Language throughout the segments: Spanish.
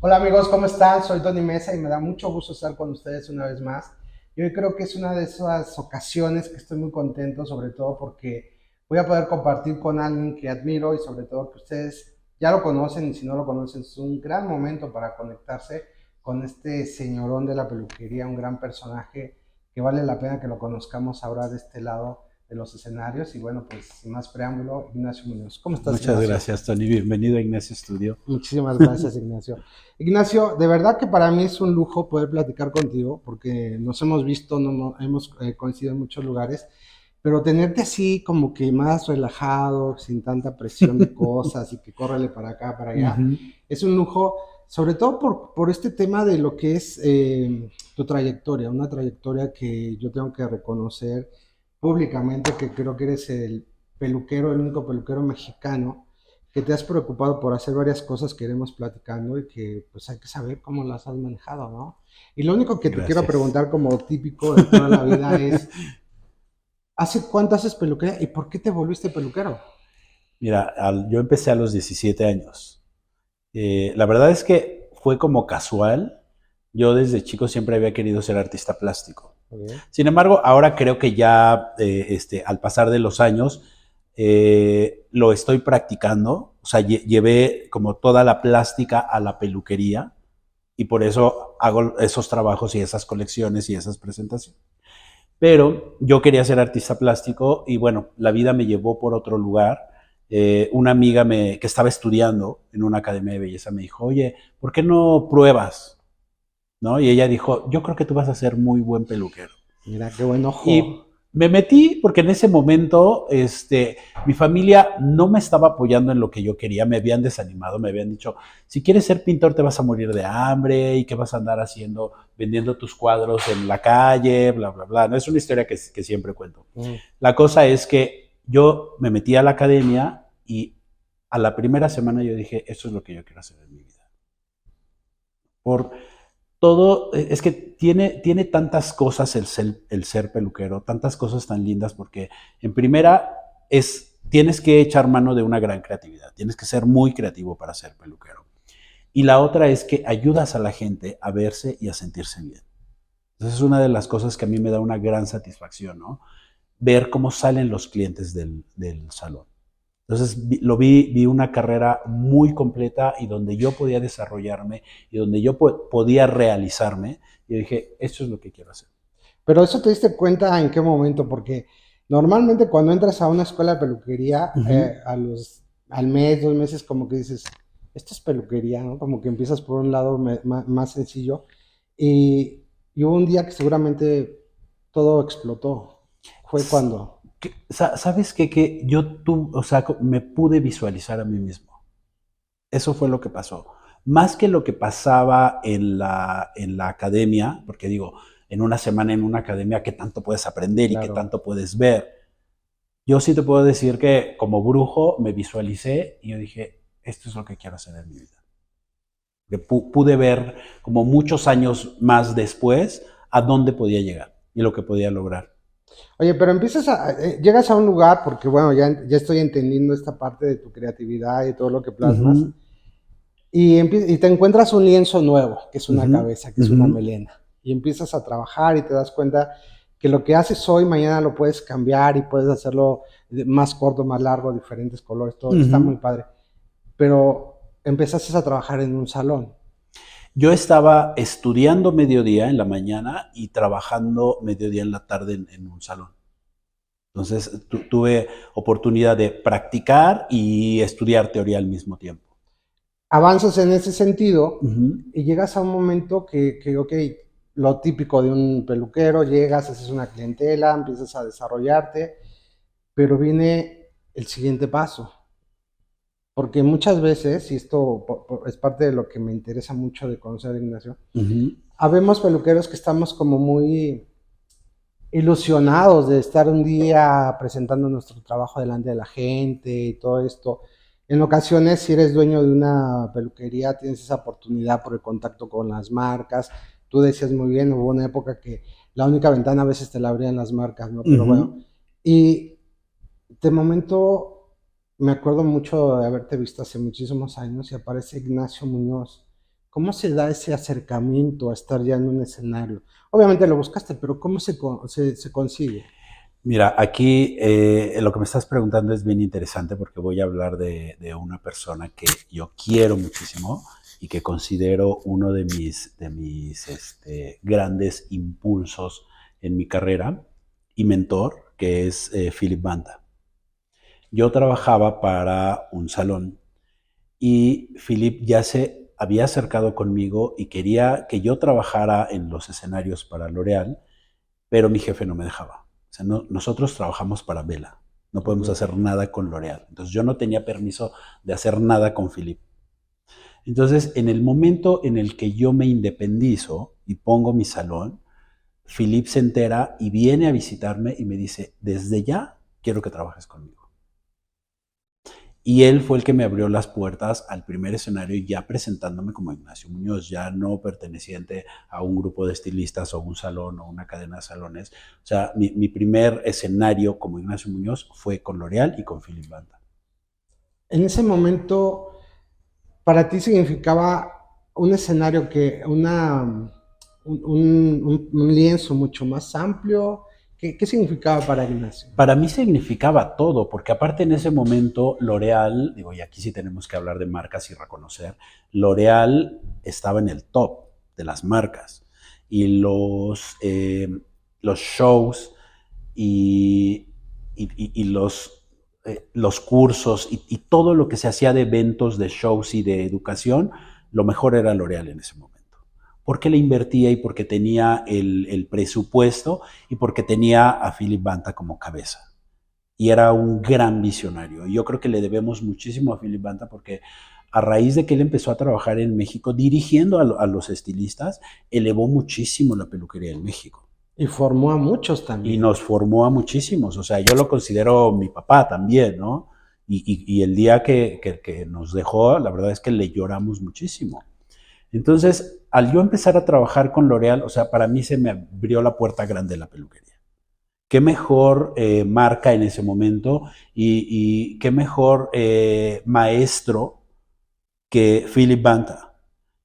Hola amigos, ¿cómo están? Soy Tony Mesa y me da mucho gusto estar con ustedes una vez más. Y hoy creo que es una de esas ocasiones que estoy muy contento, sobre todo porque voy a poder compartir con alguien que admiro y sobre todo que ustedes ya lo conocen y si no lo conocen es un gran momento para conectarse con este señorón de la peluquería, un gran personaje que vale la pena que lo conozcamos ahora de este lado de los escenarios. Y bueno, pues sin más preámbulo, Ignacio Muñoz. ¿Cómo estás, Muchas Ignacio? gracias, Tony. Bienvenido a Ignacio Studio. Muchísimas gracias, Ignacio. Ignacio, de verdad que para mí es un lujo poder platicar contigo, porque nos hemos visto, hemos coincidido en muchos lugares, pero tenerte así como que más relajado, sin tanta presión de cosas y que córrele para acá, para allá, Ujú. es un lujo, sobre todo por este tema de lo que es tu trayectoria, una trayectoria que yo tengo que reconocer públicamente, que creo que eres el peluquero, el único peluquero mexicano que te has preocupado por hacer varias cosas que iremos platicando y que pues hay que saber cómo las has manejado, ¿no? Y lo único que te quiero Gracias. preguntar como típico de toda la vida es, ¿hace cuánto haces peluquería y por qué te volviste peluquero? Mira, yo empecé a los 17 años. La verdad es que fue como casual. Yo desde chico siempre había querido ser artista plástico. Okay. Sin embargo, ahora creo que ya al pasar de los años lo estoy practicando. O sea, llevé como toda la plástica a la peluquería y por eso hago esos trabajos y esas colecciones y esas presentaciones. Pero yo quería ser artista plástico y bueno, la vida me llevó por otro lugar. Una amiga que estaba estudiando en una academia de belleza me dijo, oye, ¿por qué no pruebas? ¿No? Y ella dijo, yo creo que tú vas a ser muy buen peluquero. Mira, qué buen ojo. Y me metí porque en ese momento mi familia no me estaba apoyando en lo que yo quería, me habían desanimado, me habían dicho, si quieres ser pintor te vas a morir de hambre y qué vas a andar haciendo, vendiendo tus cuadros en la calle, bla, bla, bla. No es una historia que siempre cuento. Mm. La cosa es que yo me metí a la academia y a la primera semana yo dije, esto es lo que yo quiero hacer en mi vida. Por todo, es que tiene tantas cosas el ser peluquero, tantas cosas tan lindas, porque en primera tienes que echar mano de una gran creatividad, tienes que ser muy creativo para ser peluquero. Y la otra es que ayudas a la gente a verse y a sentirse bien. Entonces es una de las cosas que a mí me da una gran satisfacción, ¿no? Ver cómo salen los clientes del salón. Entonces vi una carrera muy completa y donde yo podía desarrollarme y donde yo podía realizarme. Y dije, esto es lo que quiero hacer. Pero eso te diste cuenta en qué momento, porque normalmente cuando entras a una escuela de peluquería, Uh -huh. al mes, 2 meses, como que dices, esto es peluquería, ¿no? Como que empiezas por un lado más sencillo. Y hubo un día que seguramente todo explotó. Fue cuando. ¿Sabes qué? Que o sea, me pude visualizar a mí mismo. Eso fue lo que pasó. Más que lo que pasaba en la academia, porque digo, en una semana en una academia, ¿qué tanto puedes aprender y qué Claro. tanto puedes ver? Yo sí te puedo decir que como brujo me visualicé y yo dije, esto es lo que quiero hacer en mi vida. Que pude ver como muchos años más después a dónde podía llegar y lo que podía lograr. Oye, pero llegas a un lugar, porque bueno, ya estoy entendiendo esta parte de tu creatividad y todo lo que Uh plasmas, -huh, y te encuentras un lienzo nuevo, que es uh una -huh, cabeza, que uh es una -huh. melena, y empiezas a trabajar y te das cuenta que lo que haces hoy, mañana lo puedes cambiar y puedes hacerlo más corto, más largo, diferentes colores, todo Uh está -huh. muy padre. Pero empezaste a trabajar en un salón. Yo estaba estudiando mediodía en la mañana y trabajando mediodía en la tarde en un salón. Entonces tuve oportunidad de practicar y estudiar teoría al mismo tiempo. Avanzas en ese sentido Uh -huh. y llegas a un momento ok, lo típico de un peluquero, llegas, haces una clientela, empiezas a desarrollarte, pero viene el siguiente paso. Porque muchas veces, y esto es parte de lo que me interesa mucho de conocer a Ignacio, Uh -huh. habemos peluqueros que estamos como muy ilusionados de estar un día presentando nuestro trabajo delante de la gente y todo esto. En ocasiones, si eres dueño de una peluquería, tienes esa oportunidad por el contacto con las marcas. Tú decías muy bien, hubo una época que la única ventana a veces te la abrían las marcas, ¿no? Uh Pero -huh. bueno, y de momento me acuerdo mucho de haberte visto hace muchísimos años y aparece Ignacio Muñoz ¿Cómo se da ese acercamiento a estar ya en un escenario? Obviamente lo buscaste, pero ¿cómo se consigue? Mira, aquí lo que me estás preguntando es bien interesante porque voy a hablar de una persona que yo quiero muchísimo y que considero uno de mis grandes impulsos en mi carrera y mentor, que es Philip Banta. Yo trabajaba para un salón y Philip ya se había acercado conmigo y quería que yo trabajara en los escenarios para L'Oréal, pero mi jefe no me dejaba. O sea, no, nosotros trabajamos para Vela, no podemos Ok. hacer nada con L'Oréal. Entonces yo no tenía permiso de hacer nada con Philip. Entonces, en el momento en el que yo me independizo y pongo mi salón, Philip se entera y viene a visitarme y me dice, desde ya quiero que trabajes conmigo. Y él fue el que me abrió las puertas al primer escenario, ya presentándome como Ignacio Muñoz, ya no perteneciente a un grupo de estilistas o un salón o una cadena de salones. O sea, mi primer escenario como Ignacio Muñoz fue con L'Oréal y con Philip Banta. En ese momento, para ti significaba un escenario un lienzo mucho más amplio. ¿Qué significaba para Ignacio? Para mí significaba todo, porque aparte en ese momento L'Oréal, digo, y aquí sí tenemos que hablar de marcas y reconocer, L'Oréal estaba en el top de las marcas y los shows y, y los cursos y todo lo que se hacía de eventos, de shows y de educación, lo mejor era L'Oréal en ese momento. Porque le invertía y porque tenía el presupuesto y porque tenía a Philip Banta como cabeza. Y era un gran visionario. Yo creo que le debemos muchísimo a Philip Banta porque a raíz de que él empezó a trabajar en México dirigiendo a los estilistas, elevó muchísimo la peluquería en México. Y formó a muchos Y también. nos formó a muchísimos. O sea, yo lo considero mi papá también, ¿no? Y el día que nos dejó, la verdad es que le lloramos muchísimo. Entonces, al yo empezar a trabajar con L'Oréal, o sea, para mí se me abrió la puerta grande de la peluquería. Qué mejor marca en ese momento y qué mejor maestro que Philip Banta,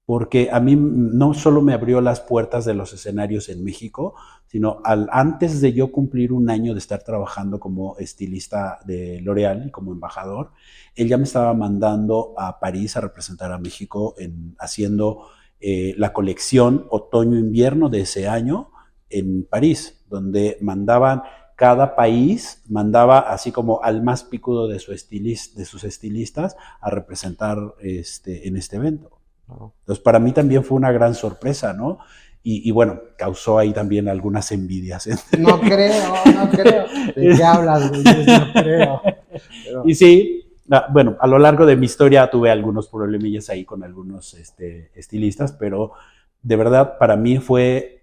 porque a mí no solo me abrió las puertas de los escenarios en México, sino antes de yo cumplir un año de estar trabajando como estilista de L'Oréal y como embajador, él ya me estaba mandando a París a representar a México haciendo la colección otoño-invierno de ese año en París, donde cada país mandaba así como al más picudo de sus estilistas a representar en este evento. ¿No? Entonces, para mí también fue una gran sorpresa, ¿no? Y bueno, causó ahí también algunas envidias. No creo, no creo. ¿De qué hablas, güey? No creo. Y Pero, sí, bueno, a lo largo de mi historia tuve algunos problemillas ahí con algunos estilistas, pero de verdad para mí fue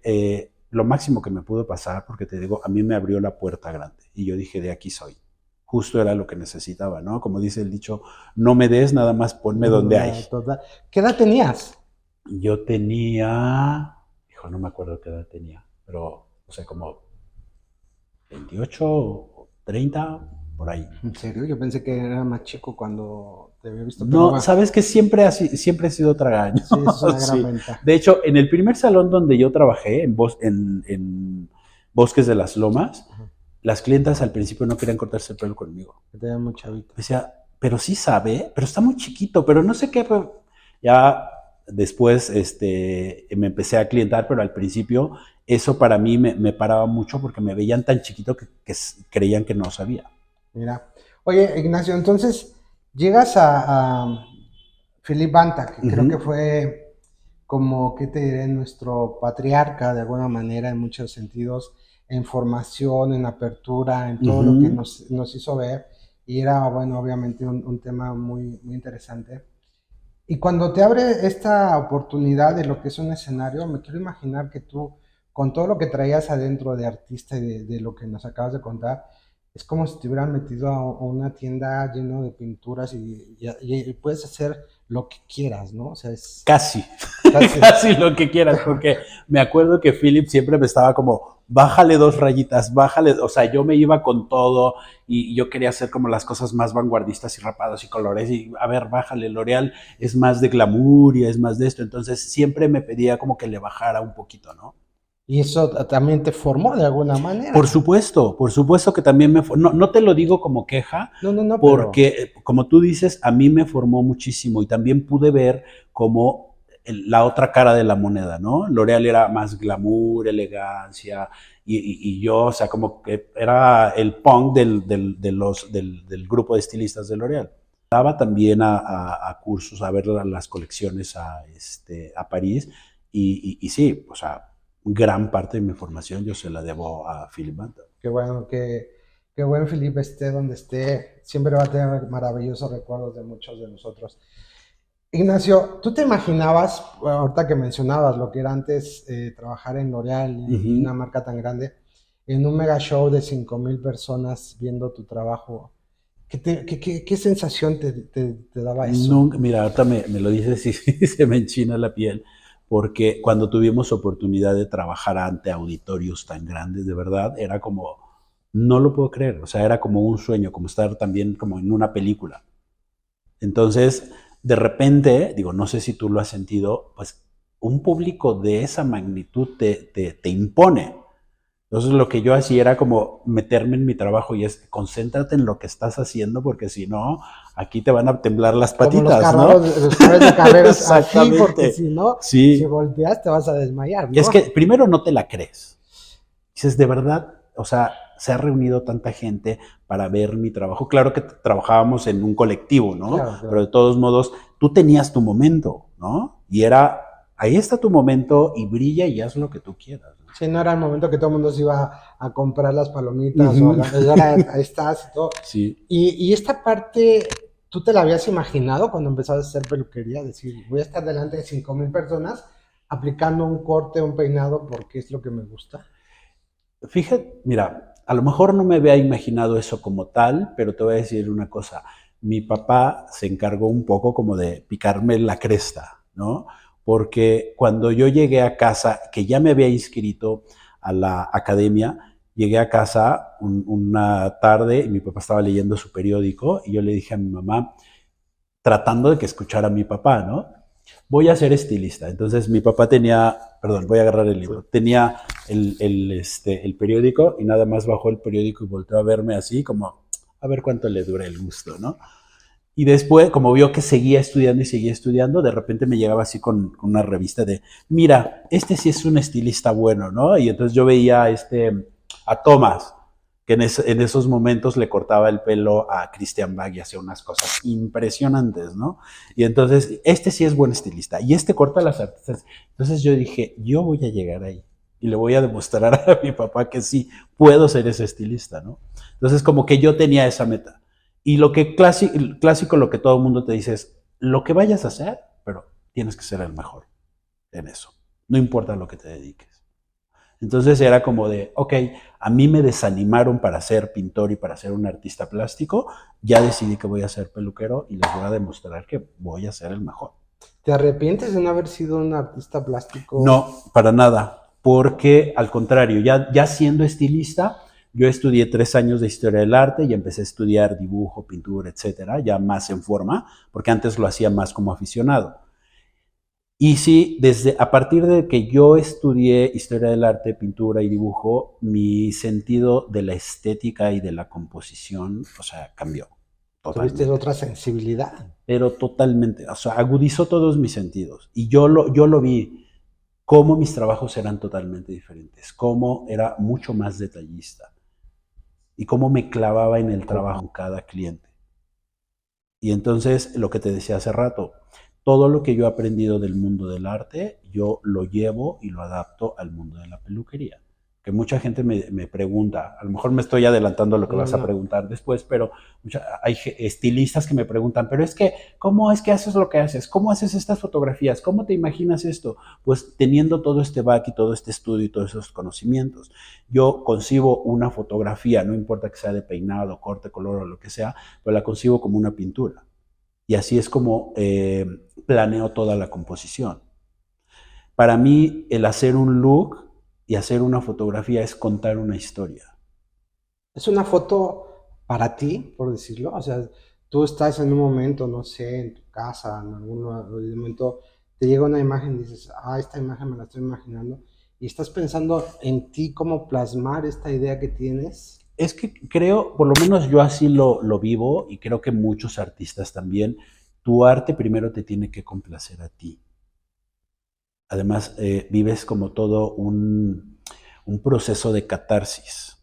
lo máximo que me pudo pasar, porque te digo, a mí me abrió la puerta grande y yo dije, de aquí soy. Justo era lo que necesitaba, ¿no? Como dice el dicho, no me des, nada más ponme donde hay. total. ¿Qué edad tenías? Yo tenía, hijo, no me acuerdo qué edad tenía, pero, o sea, como 28 o 30, por ahí. En serio, yo pensé que era más chico cuando te había visto, pero No, bueno, sabes que siempre he sido tragaño. sí, eso es una gran Sí. ventaja. De hecho, en el primer salón donde yo trabajé, en Bosques de las Lomas, Ajá, las clientas al principio no querían cortarse el pelo conmigo. que te veía muy chavito. Decía, pero sí sabe, pero está muy chiquito, pero no sé qué. Ya después me empecé a clientar, pero al principio eso para mí me paraba mucho porque me veían tan chiquito que creían que no sabía. Mira. Oye, Ignacio, entonces llegas a Philip Banta, que creo que Ujú, fue como, ¿qué te diré? Nuestro patriarca de alguna manera en muchos sentidos, en formación, en apertura, en todo lo que ujú, nos hizo ver. Y era, bueno, obviamente un tema muy interesante. Y cuando te abre esta oportunidad de lo que es un escenario, me quiero imaginar que tú, con todo lo que traías adentro de artista y de lo que nos acabas de contar, es como si te hubieran metido a una tienda lleno de pinturas y puedes hacer lo que quieras, ¿no? O sea, es... casi. Casi. Casi lo que quieras, porque me acuerdo que Philip siempre me estaba como, bájale 2 rayitas, bájale, o sea, yo me iba con todo y yo quería hacer como las cosas más vanguardistas y rapados y colores y, a ver, bájale, L'Oreal es más de glamour y es más de esto, entonces siempre me pedía como que le bajara un poquito, ¿no? Y eso también te formó de alguna manera. Por supuesto que también no, no te lo digo como queja, No, no, no, pero porque como tú dices, a mí me formó muchísimo y también pude ver como la otra cara de la moneda, ¿no? L'Oreal era más glamour, elegancia, y yo, o sea, como que era el punk del grupo de estilistas de L'Oreal. Daba también a cursos, a ver las colecciones a París, y sí, o sea, gran parte de mi formación yo se la debo a Philip Mantle. qué bueno que buen Felipe esté donde esté. Siempre va a tener maravillosos recuerdos de muchos de nosotros. Ignacio, ¿tú te imaginabas, ahorita que mencionabas lo que era antes trabajar en L'Oreal y una Ujú. marca tan grande, en un mega show de 5,000 personas viendo tu trabajo? ¿Qué sensación te daba eso? Nunca, mira, ahorita me lo dices y se me enchina la piel, porque cuando tuvimos oportunidad de trabajar ante auditorios tan grandes, de verdad, era como, no lo puedo creer, o sea, era como un sueño, como estar también como en una película. Entonces, de repente, digo, no sé si tú lo has sentido, pues un público de esa magnitud te impone. Entonces lo que yo hacía era como meterme en mi trabajo y es concéntrate en lo que estás haciendo porque si no, aquí te van a temblar las Como patitas, ¿no? los carros de carreras, así, porque Exactamente. si no, si Sí. volteas te vas a desmayar, Es ¿no? que primero no te la crees. Dices, de verdad, o sea, se ha reunido tanta gente para ver mi trabajo. Claro que trabajábamos en un colectivo, ¿no? Claro, Pero claro. de todos modos, tú tenías tu momento, ¿no? Y era, ahí está tu momento y brilla y haz lo que tú quieras, ¿no? Sí, no era el momento que todo el mundo se iba a comprar las palomitas o Ujú. ahora ahí estás y todo. Sí. Y esta parte, ¿tú te la habías imaginado cuando empezabas a hacer peluquería? Decir, voy a estar delante de 5,000 personas aplicando un corte, un peinado, porque es lo que me gusta. Fíjate, mira, a lo mejor no me había imaginado eso como tal, pero te voy a decir una cosa. Mi papá se encargó un poco como de picarme la cresta, ¿no? Porque cuando yo llegué a casa, que ya me había inscrito a la academia, llegué a casa una tarde y mi papá estaba leyendo su periódico y yo le dije a mi mamá, tratando de que escuchara a mi papá, ¿no? Voy a ser estilista. Entonces mi papá tenía, perdón, voy a agarrar el Sí. libro, tenía el periódico y nada más bajó el periódico y volteó a verme así como, a ver cuánto le dura el gusto, ¿no? Y después, como vio que seguía estudiando y seguía estudiando, de repente me llegaba así con una revista de, mira, este sí es un estilista bueno, ¿no? Y entonces yo veía a Thomas, que en esos momentos le cortaba el pelo a Christian Bach y hacía unas cosas impresionantes, ¿no? Y entonces, este sí es buen estilista y este corta las artistas. Entonces yo dije, yo voy a llegar ahí y le voy a demostrar a mi papá que sí puedo ser ese estilista, ¿no? Entonces como que yo tenía esa meta. Y lo que clásico, lo que todo el mundo te dice es, lo que vayas a hacer, pero tienes que ser el mejor en eso. No importa lo que te dediques. Entonces era como de, ok, a mí me desanimaron para ser pintor y para ser un artista plástico, ya decidí que voy a ser peluquero y les voy a demostrar que voy a ser el mejor. ¿Te arrepientes de no haber sido un artista plástico? No, para nada, porque al contrario, ya siendo estilista, yo estudié 3 años de historia del arte y empecé a estudiar dibujo, pintura, etcétera, ya más en forma, porque antes lo hacía más como aficionado. Y sí, a partir de que yo estudié historia del arte, pintura y dibujo, mi sentido de la estética y de la composición, o sea, cambió Tuviste totalmente. otra sensibilidad. Pero totalmente, o sea, agudizó todos mis sentidos. Y yo lo vi, cómo mis trabajos eran totalmente diferentes, cómo era mucho más detallista y cómo me clavaba en el trabajo con cada cliente. Y entonces, lo que te decía hace rato, todo lo que yo he aprendido del mundo del arte, yo lo llevo y lo adapto al mundo de la peluquería. Que mucha gente me pregunta, a lo mejor me estoy adelantando a lo que No, vas a no. preguntar después, pero hay estilistas que me preguntan, pero es que, ¿cómo es que haces lo que haces? ¿Cómo haces estas fotografías? ¿Cómo te imaginas esto? Pues teniendo todo este back y todo este estudio y todos esos conocimientos. Yo concibo una fotografía, no importa que sea de peinado, corte, color o lo que sea, pero la concibo como una pintura. Y así es como planeo toda la composición. para mí el hacer un look y hacer una fotografía es contar una historia. Es una foto para ti, por decirlo. O sea, tú estás en un momento, no sé, en tu casa, en algún momento te llega una imagen y dices, esta imagen me la estoy imaginando. Y estás pensando en ti, cómo plasmar esta idea que tienes. Es que creo, por lo menos yo así lo vivo y creo que muchos artistas también, tu arte primero te tiene que complacer a ti. Además, vives como todo un proceso de catarsis,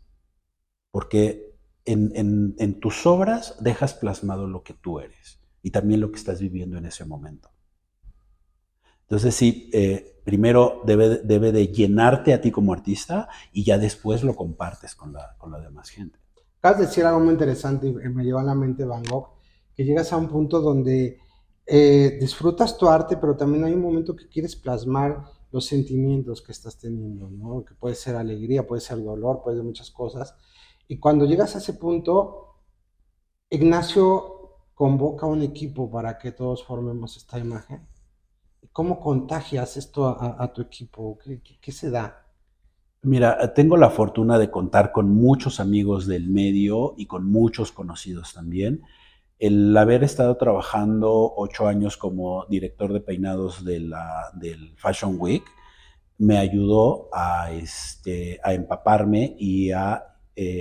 porque en tus obras dejas plasmado lo que tú eres y también lo que estás viviendo en ese momento. Entonces sí, primero debe de llenarte a ti como artista y ya después lo compartes con la demás gente. Acabas de decir algo muy interesante y me lleva a la mente Van Gogh, que llegas a un punto donde disfrutas tu arte, pero también hay un momento que quieres plasmar los sentimientos que estás teniendo, ¿no? Que puede ser alegría, puede ser dolor, puede ser muchas cosas. Y cuando llegas a ese punto, Ignacio convoca a un equipo para que todos formemos esta imagen. ¿Cómo contagias esto a tu equipo? ¿Qué se da? Mira, tengo la fortuna de contar con muchos amigos del medio y con muchos conocidos también. El haber estado trabajando 8 años como director de peinados del Fashion Week me ayudó a empaparme y a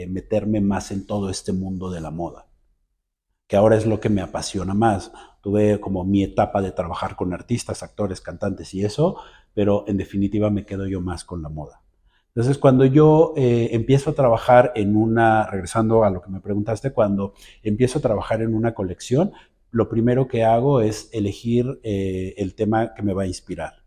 meterme más en todo este mundo de la moda, que ahora es lo que me apasiona más. Tuve como mi etapa de trabajar con artistas, actores, cantantes y eso, pero en definitiva me quedo yo más con la moda. Entonces, cuando yo empiezo a trabajar regresando a lo que me preguntaste, cuando empiezo a trabajar en una colección, lo primero que hago es elegir el tema que me va a inspirar.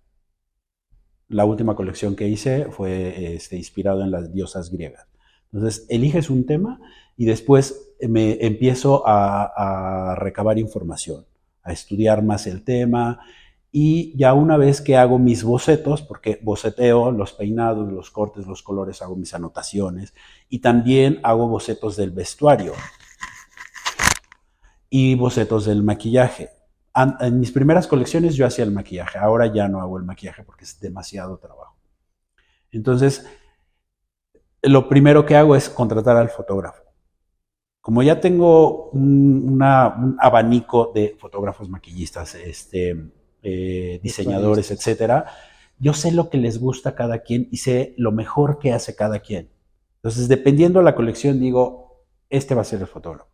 La última colección que hice fue inspirado en las diosas griegas. Entonces, eliges un tema y después me empiezo a recabar información, a estudiar más el tema. Y ya una vez que hago mis bocetos, porque boceteo los peinados, los cortes, los colores, hago mis anotaciones y también hago bocetos del vestuario y bocetos del maquillaje. En mis primeras colecciones yo hacía el maquillaje, ahora ya no hago el maquillaje porque es demasiado trabajo. Entonces, lo primero que hago es contratar al fotógrafo. Como ya tengo un abanico de fotógrafos, maquillistas, diseñadores, etcétera, yo sé lo que les gusta a cada quien y sé lo mejor que hace cada quien. Entonces, dependiendo de la colección, digo, este va a ser el fotógrafo,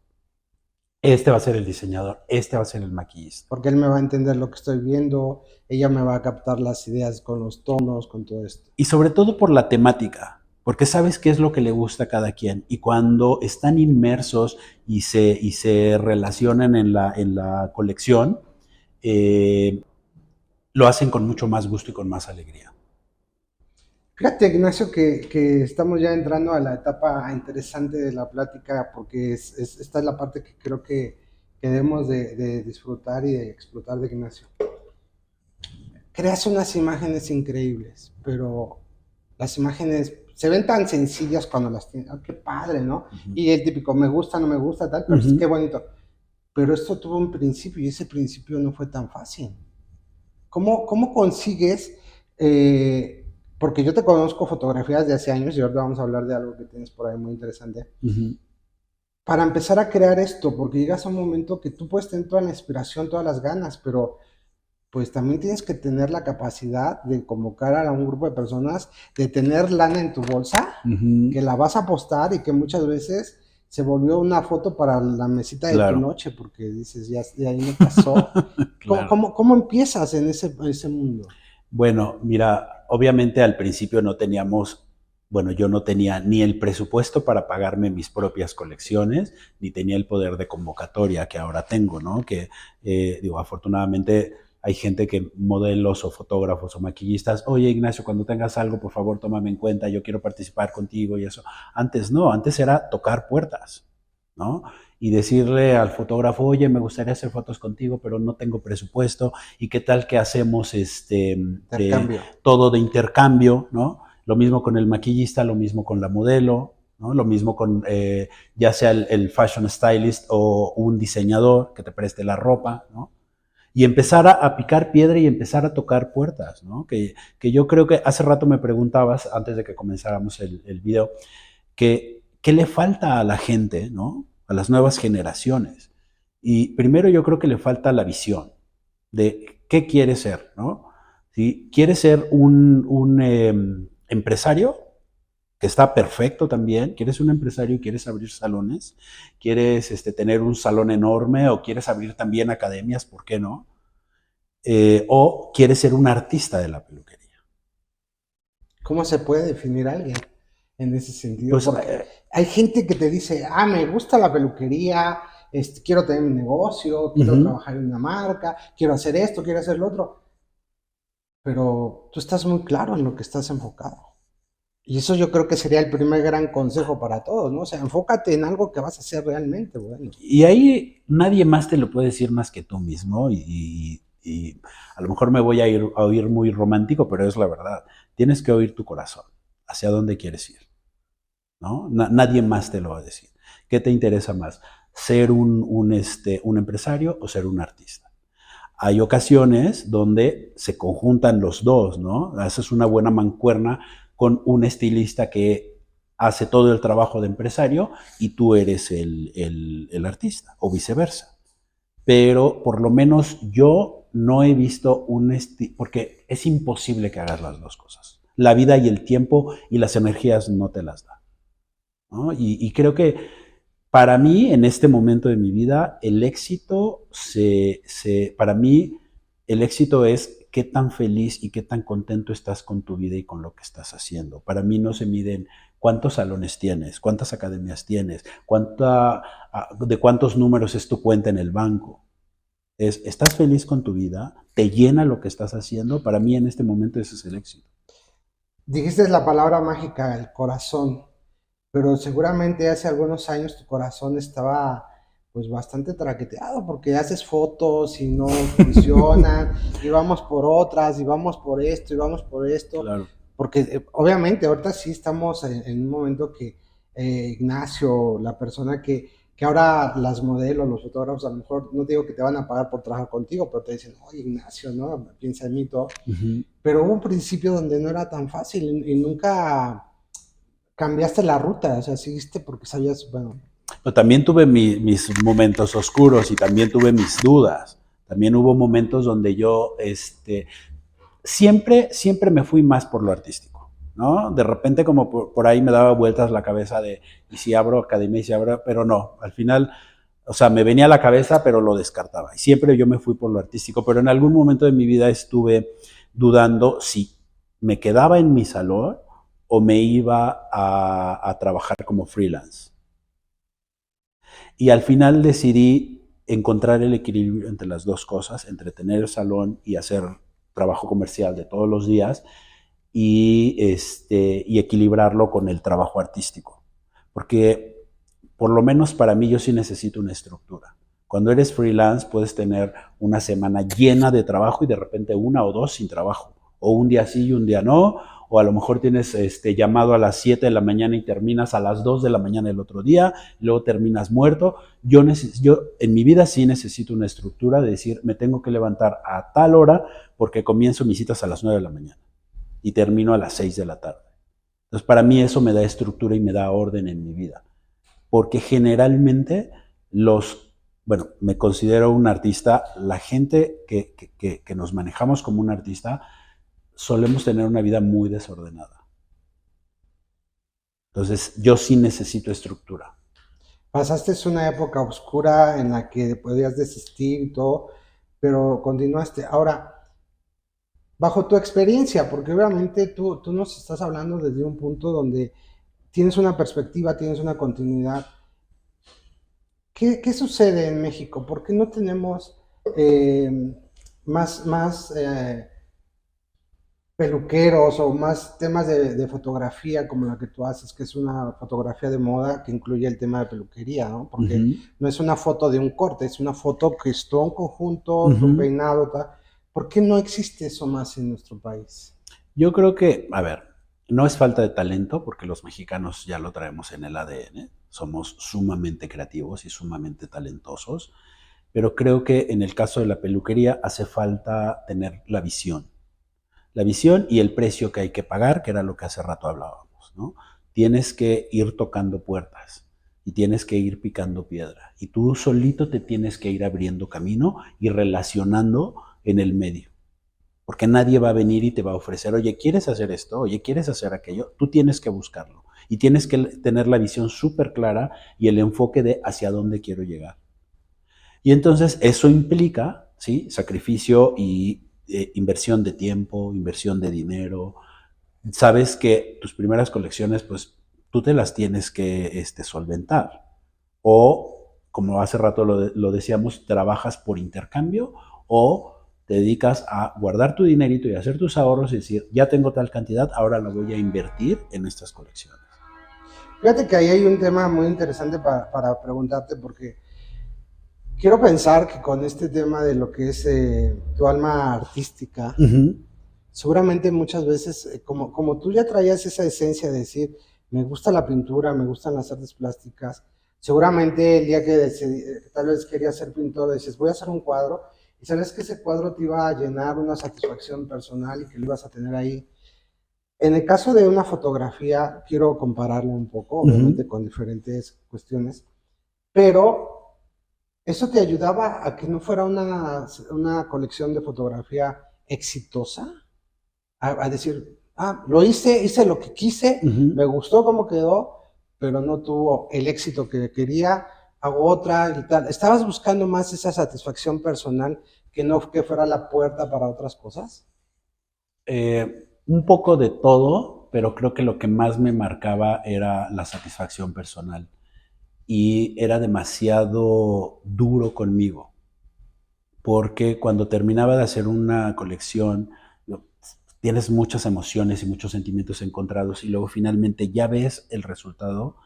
este va a ser el diseñador, este va a ser el maquillista. Porque él me va a entender lo que estoy viendo, ella me va a captar las ideas con los tonos, con todo esto. Y sobre todo por la temática, porque sabes qué es lo que le gusta a cada quien. Y cuando están inmersos y se relacionan en la colección, lo hacen con mucho más gusto y con más alegría. Fíjate, Ignacio, que estamos ya entrando a la etapa interesante de la plática, porque esta es la parte que creo que debemos de disfrutar y de explotar de Ignacio. Creas unas imágenes increíbles, pero las imágenes se ven tan sencillas cuando las tienes. ¡Qué padre!, ¿no? Y el típico, me gusta, no me gusta, tal, pero qué bonito. Pero esto tuvo un principio y ese principio no fue tan fácil. ¿Cómo consigues? Porque yo te conozco fotografías de hace años y ahora vamos a hablar de algo que tienes por ahí muy interesante. Para empezar a crear esto, porque llegas a un momento que tú puedes tener toda la inspiración, todas las ganas, pero pues también tienes que tener la capacidad de convocar a un grupo de personas, de tener lana en tu bolsa, que la vas a apostar y que muchas veces se volvió una foto para la mesita de tu noche, porque dices, ya ahí me pasó. Claro. ¿Cómo empiezas en ese mundo? Bueno, mira, obviamente al principio yo no tenía ni el presupuesto para pagarme mis propias colecciones, ni tenía el poder de convocatoria que ahora tengo, ¿no? Que, afortunadamente hay gente que, modelos o fotógrafos o maquillistas, oye Ignacio, cuando tengas algo, por favor, tómame en cuenta, yo quiero participar contigo y eso. Antes no, antes era tocar puertas, ¿no? Y decirle al fotógrafo, oye, me gustaría hacer fotos contigo, pero no tengo presupuesto, y qué tal que hacemos todo de intercambio, ¿no? Lo mismo con el maquillista, lo mismo con la modelo, ¿no? Lo mismo con ya sea el fashion stylist o un diseñador que te preste la ropa, ¿no? y empezar a picar piedra y empezar a tocar puertas, ¿no? Que yo creo que hace rato me preguntabas, antes de que comenzáramos el video, que qué le falta a la gente, ¿no? A las nuevas generaciones. Y primero yo creo que le falta la visión de qué quiere ser, ¿no? Si quiere ser un empresario, que está perfecto también, quieres un empresario y quieres abrir salones, quieres tener un salón enorme o quieres abrir también academias, ¿por qué no? O quieres ser un artista de la peluquería. ¿Cómo se puede definir a alguien en ese sentido? Pues, Porque hay gente que te dice, me gusta la peluquería, quiero tener mi negocio, quiero trabajar en una marca, quiero hacer esto, quiero hacer lo otro. Pero tú estás muy claro en lo que estás enfocado. Y eso yo creo que sería el primer gran consejo para todos, ¿no? O sea, enfócate en algo que vas a hacer realmente bueno. Y ahí nadie más te lo puede decir más que tú mismo y a lo mejor me voy a oír muy romántico, pero es la verdad. Tienes que oír tu corazón, hacia dónde quieres ir, ¿no? Nadie más te lo va a decir. ¿Qué te interesa más? ¿Ser un empresario o ser un artista? Hay ocasiones donde se conjuntan los dos, ¿no? Haces una buena mancuerna con un estilista que hace todo el trabajo de empresario y tú eres el artista, o viceversa. Pero por lo menos yo no he visto porque es imposible que hagas las dos cosas. La vida y el tiempo y las energías no te las da, ¿no? Y creo que para mí, en este momento de mi vida, el éxito para mí, el éxito es qué tan feliz y qué tan contento estás con tu vida y con lo que estás haciendo. Para mí no se miden cuántos salones tienes, cuántas academias tienes, de cuántos números es tu cuenta en el banco. ¿Estás feliz con tu vida? ¿Te llena lo que estás haciendo? Para mí en este momento ese es el éxito. Dijiste la palabra mágica, el corazón, pero seguramente hace algunos años tu corazón estaba pues bastante traqueteado porque haces fotos y no funcionan y vamos por otras y vamos por esto y vamos por esto. Claro. Porque obviamente ahorita sí estamos en un momento que Ignacio, la persona que ahora las modelos, los fotógrafos, a lo mejor no digo que te van a pagar por trabajar contigo, pero te dicen, oye Ignacio, ¿no? Piensa en mí todo. Pero hubo un principio donde no era tan fácil y nunca cambiaste la ruta, o sea, seguiste porque sabías, bueno. Pero también tuve mis momentos oscuros y también tuve mis dudas. También hubo momentos donde yo, siempre me fui más por lo artístico, ¿no? De repente como por ahí me daba vueltas la cabeza de, y si abro academia, y si abro, pero no, al final, o sea, me venía a la cabeza, pero lo descartaba. Y siempre yo me fui por lo artístico, pero en algún momento de mi vida estuve dudando si me quedaba en mi salón o me iba a trabajar como freelance. Y al final decidí encontrar el equilibrio entre las dos cosas, entre tener el salón y hacer trabajo comercial de todos los días y equilibrarlo con el trabajo artístico. Porque por lo menos para mí yo sí necesito una estructura. Cuando eres freelance puedes tener una semana llena de trabajo y de repente una o dos sin trabajo. O un día sí y un día no. O a lo mejor tienes llamado a las 7 de la mañana y terminas a las 2 de la mañana el otro día, y luego terminas muerto. Yo en mi vida sí necesito una estructura de decir, me tengo que levantar a tal hora porque comienzo mis citas a las 9 de la mañana y termino a las 6 de la tarde. Entonces, para mí eso me da estructura y me da orden en mi vida. Porque generalmente me considero un artista, la gente que nos manejamos como un artista, solemos tener una vida muy desordenada. Entonces, yo sí necesito estructura. Pasaste una época oscura en la que podías desistir y todo, pero continuaste. Ahora, bajo tu experiencia, porque obviamente tú nos estás hablando desde un punto donde tienes una perspectiva, tienes una continuidad. ¿Qué sucede en México? ¿Por qué no tenemos más peluqueros o más temas de fotografía como la que tú haces, que es una fotografía de moda que incluye el tema de peluquería, ¿no? Porque no es una foto de un corte, es una foto que es todo un conjunto, un peinado, tal. ¿Por qué no existe eso más en nuestro país? Yo creo que, a ver, no es falta de talento, porque los mexicanos ya lo traemos en el ADN, somos sumamente creativos y sumamente talentosos, pero creo que en el caso de la peluquería hace falta tener la visión y el precio que hay que pagar, que era lo que hace rato hablábamos, ¿no? Tienes que ir tocando puertas y tienes que ir picando piedra y tú solito te tienes que ir abriendo camino y relacionando en el medio. Porque nadie va a venir y te va a ofrecer, oye, ¿quieres hacer esto? Oye, ¿quieres hacer aquello? Tú tienes que buscarlo y tienes que tener la visión súper clara y el enfoque de hacia dónde quiero llegar. Y entonces eso implica, ¿sí? Sacrificio y inversión de tiempo, inversión de dinero. Sabes que tus primeras colecciones, pues tú te las tienes que solventar. O, como hace rato lo decíamos, trabajas por intercambio o te dedicas a guardar tu dinerito y hacer tus ahorros y decir, ya tengo tal cantidad, ahora la voy a invertir en estas colecciones. Fíjate que ahí hay un tema muy interesante para preguntarte, porque quiero pensar que con este tema de lo que es tu alma artística, seguramente muchas veces, como tú ya traías esa esencia de decir, me gusta la pintura, me gustan las artes plásticas, seguramente el día que tal vez querías ser pintor, dices, voy a hacer un cuadro, y sabes que ese cuadro te iba a llenar una satisfacción personal y que lo ibas a tener ahí. En el caso de una fotografía, quiero compararlo un poco, obviamente con diferentes cuestiones, pero eso te ayudaba a que no fuera una colección de fotografía exitosa, a decir, lo hice lo que quise, me gustó cómo quedó, pero no tuvo el éxito que quería, hago otra y tal. ¿Estabas buscando más esa satisfacción personal que no que fuera la puerta para otras cosas? Un poco de todo, pero creo que lo que más me marcaba era la satisfacción personal. Y era demasiado duro conmigo, porque cuando terminaba de hacer una colección, tienes muchas emociones y muchos sentimientos encontrados y luego finalmente ya ves el resultado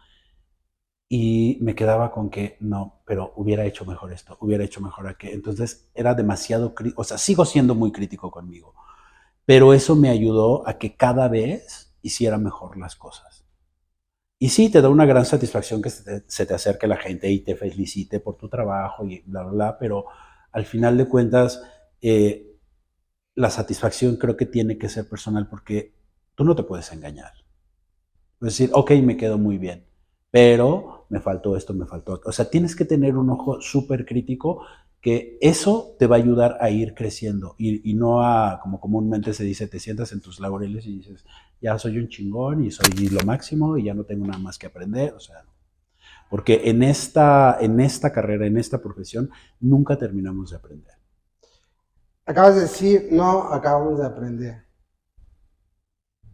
y me quedaba con que no, pero hubiera hecho mejor esto, hubiera hecho mejor aquello. Entonces era demasiado, o sea, sigo siendo muy crítico conmigo, pero eso me ayudó a que cada vez hiciera mejor las cosas. Y sí, te da una gran satisfacción que se te acerque la gente y te felicite por tu trabajo y bla, bla, bla, pero al final de cuentas, la satisfacción creo que tiene que ser personal porque tú no te puedes engañar. Es decir, ok, me quedó muy bien, pero me faltó esto, me faltó. O sea, tienes que tener un ojo súper crítico que eso te va a ayudar a ir creciendo y no a, como comúnmente se dice, te sientas en tus laureles y dices, ya soy un chingón y soy lo máximo y ya no tengo nada más que aprender. O sea, porque en esta carrera, en esta profesión, nunca terminamos de aprender. Acabas de decir, no acabamos de aprender.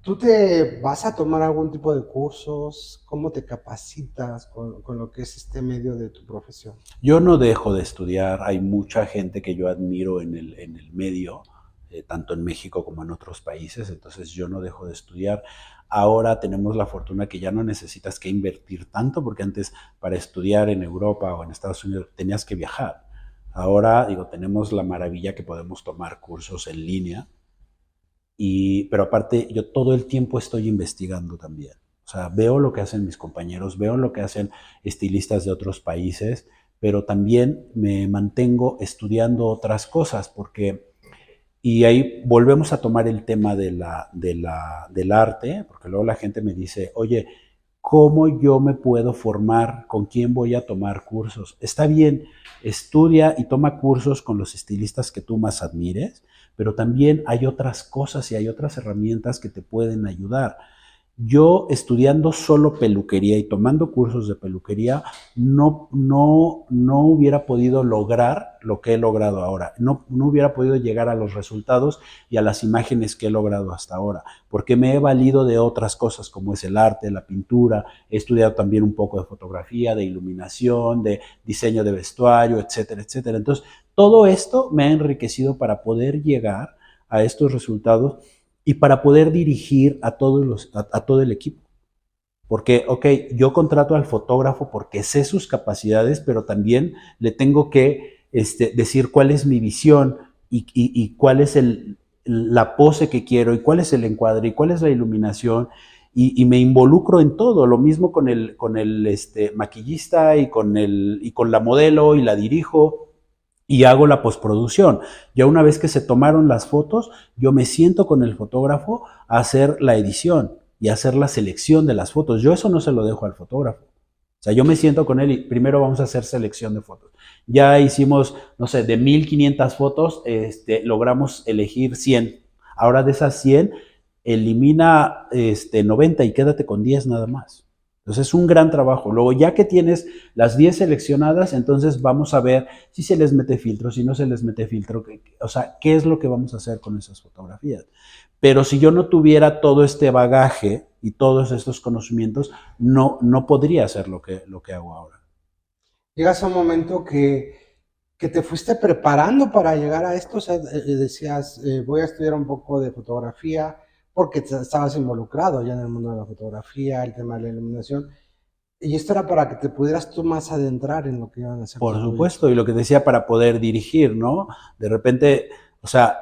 ¿Tú te vas a tomar algún tipo de cursos? ¿Cómo te capacitas con lo que es este medio de tu profesión? Yo no dejo de estudiar, hay mucha gente que yo admiro en el medio, tanto en México como en otros países, entonces yo no dejo de estudiar. Ahora tenemos la fortuna que ya no necesitas que invertir tanto, porque antes para estudiar en Europa o en Estados Unidos tenías que viajar. Ahora, digo, tenemos la maravilla que podemos tomar cursos en línea, pero aparte yo todo el tiempo estoy investigando también. O sea, veo lo que hacen mis compañeros, veo lo que hacen estilistas de otros países, pero también me mantengo estudiando otras cosas porque, y ahí volvemos a tomar el tema del arte, porque luego la gente me dice, oye, ¿cómo yo me puedo formar? ¿Con quién voy a tomar cursos? Está bien, estudia y toma cursos con los estilistas que tú más admires, pero también hay otras cosas y hay otras herramientas que te pueden ayudar. Yo estudiando solo peluquería y tomando cursos de peluquería no hubiera podido lograr lo que he logrado ahora. No hubiera podido llegar a los resultados y a las imágenes que he logrado hasta ahora, porque me he valido de otras cosas como es el arte, la pintura. He estudiado también un poco de fotografía, de iluminación, de diseño de vestuario, etcétera, etcétera. Entonces, todo esto me ha enriquecido para poder llegar a estos resultados y para poder dirigir a todo el equipo. Porque, ok, yo contrato al fotógrafo porque sé sus capacidades, pero también le tengo que decir cuál es mi visión y cuál es la pose que quiero y cuál es el encuadre y cuál es la iluminación y me involucro en todo. Lo mismo con el maquillista y con la modelo y la dirijo. y hago la postproducción. Ya una vez que se tomaron las fotos, yo me siento con el fotógrafo a hacer la edición y a hacer la selección de las fotos. Yo eso no se lo dejo al fotógrafo. O sea, yo me siento con él y primero vamos a hacer selección de fotos. Ya hicimos, no sé, de 1500 fotos, logramos elegir 100. Ahora de esas 100, elimina 90 y quédate con 10 nada más. Entonces es un gran trabajo. Luego ya que tienes las 10 seleccionadas, entonces vamos a ver si se les mete filtro, si no se les mete filtro, o sea, qué es lo que vamos a hacer con esas fotografías. Pero si yo no tuviera todo este bagaje y todos estos conocimientos, no podría hacer lo que hago ahora. Llegas a un momento que te fuiste preparando para llegar a esto, o sea, decías, voy a estudiar un poco de fotografía, porque estabas involucrado ya en el mundo de la fotografía, el tema de la iluminación, y esto era para que te pudieras tú más adentrar en lo que iban a hacer. Por supuesto, y lo que decía, para poder dirigir, ¿no? De repente, o sea,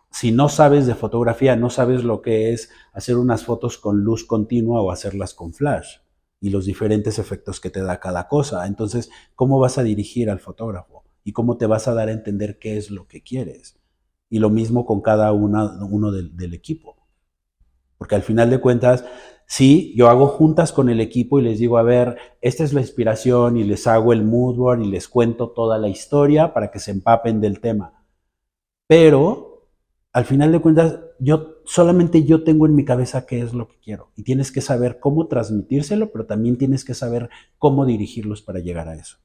si no sabes de fotografía, no sabes lo que es hacer unas fotos con luz continua o hacerlas con flash y los diferentes efectos que te da cada cosa. Entonces, ¿cómo vas a dirigir al fotógrafo? ¿Y cómo te vas a dar a entender qué es lo que quieres? Y lo mismo con cada uno del equipo. Porque al final de cuentas, sí, yo hago juntas con el equipo y les digo, a ver, esta es la inspiración y les hago el mood board y les cuento toda la historia para que se empapen del tema. Pero al final de cuentas, solamente yo tengo en mi cabeza qué es lo que quiero. Y tienes que saber cómo transmitírselo, pero también tienes que saber cómo dirigirlos para llegar a eso.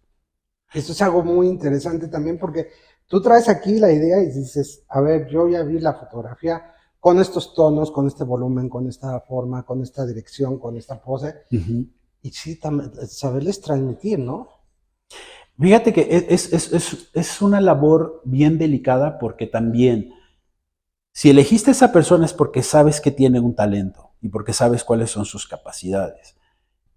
Esto es algo muy interesante también porque tú traes aquí la idea y dices, a ver, yo ya vi la fotografía con estos tonos, con este volumen, con esta forma, con esta dirección, con esta pose. Y sí, saberles transmitir, ¿no? Fíjate que es una labor bien delicada porque también, si elegiste a esa persona es porque sabes que tiene un talento y porque sabes cuáles son sus capacidades.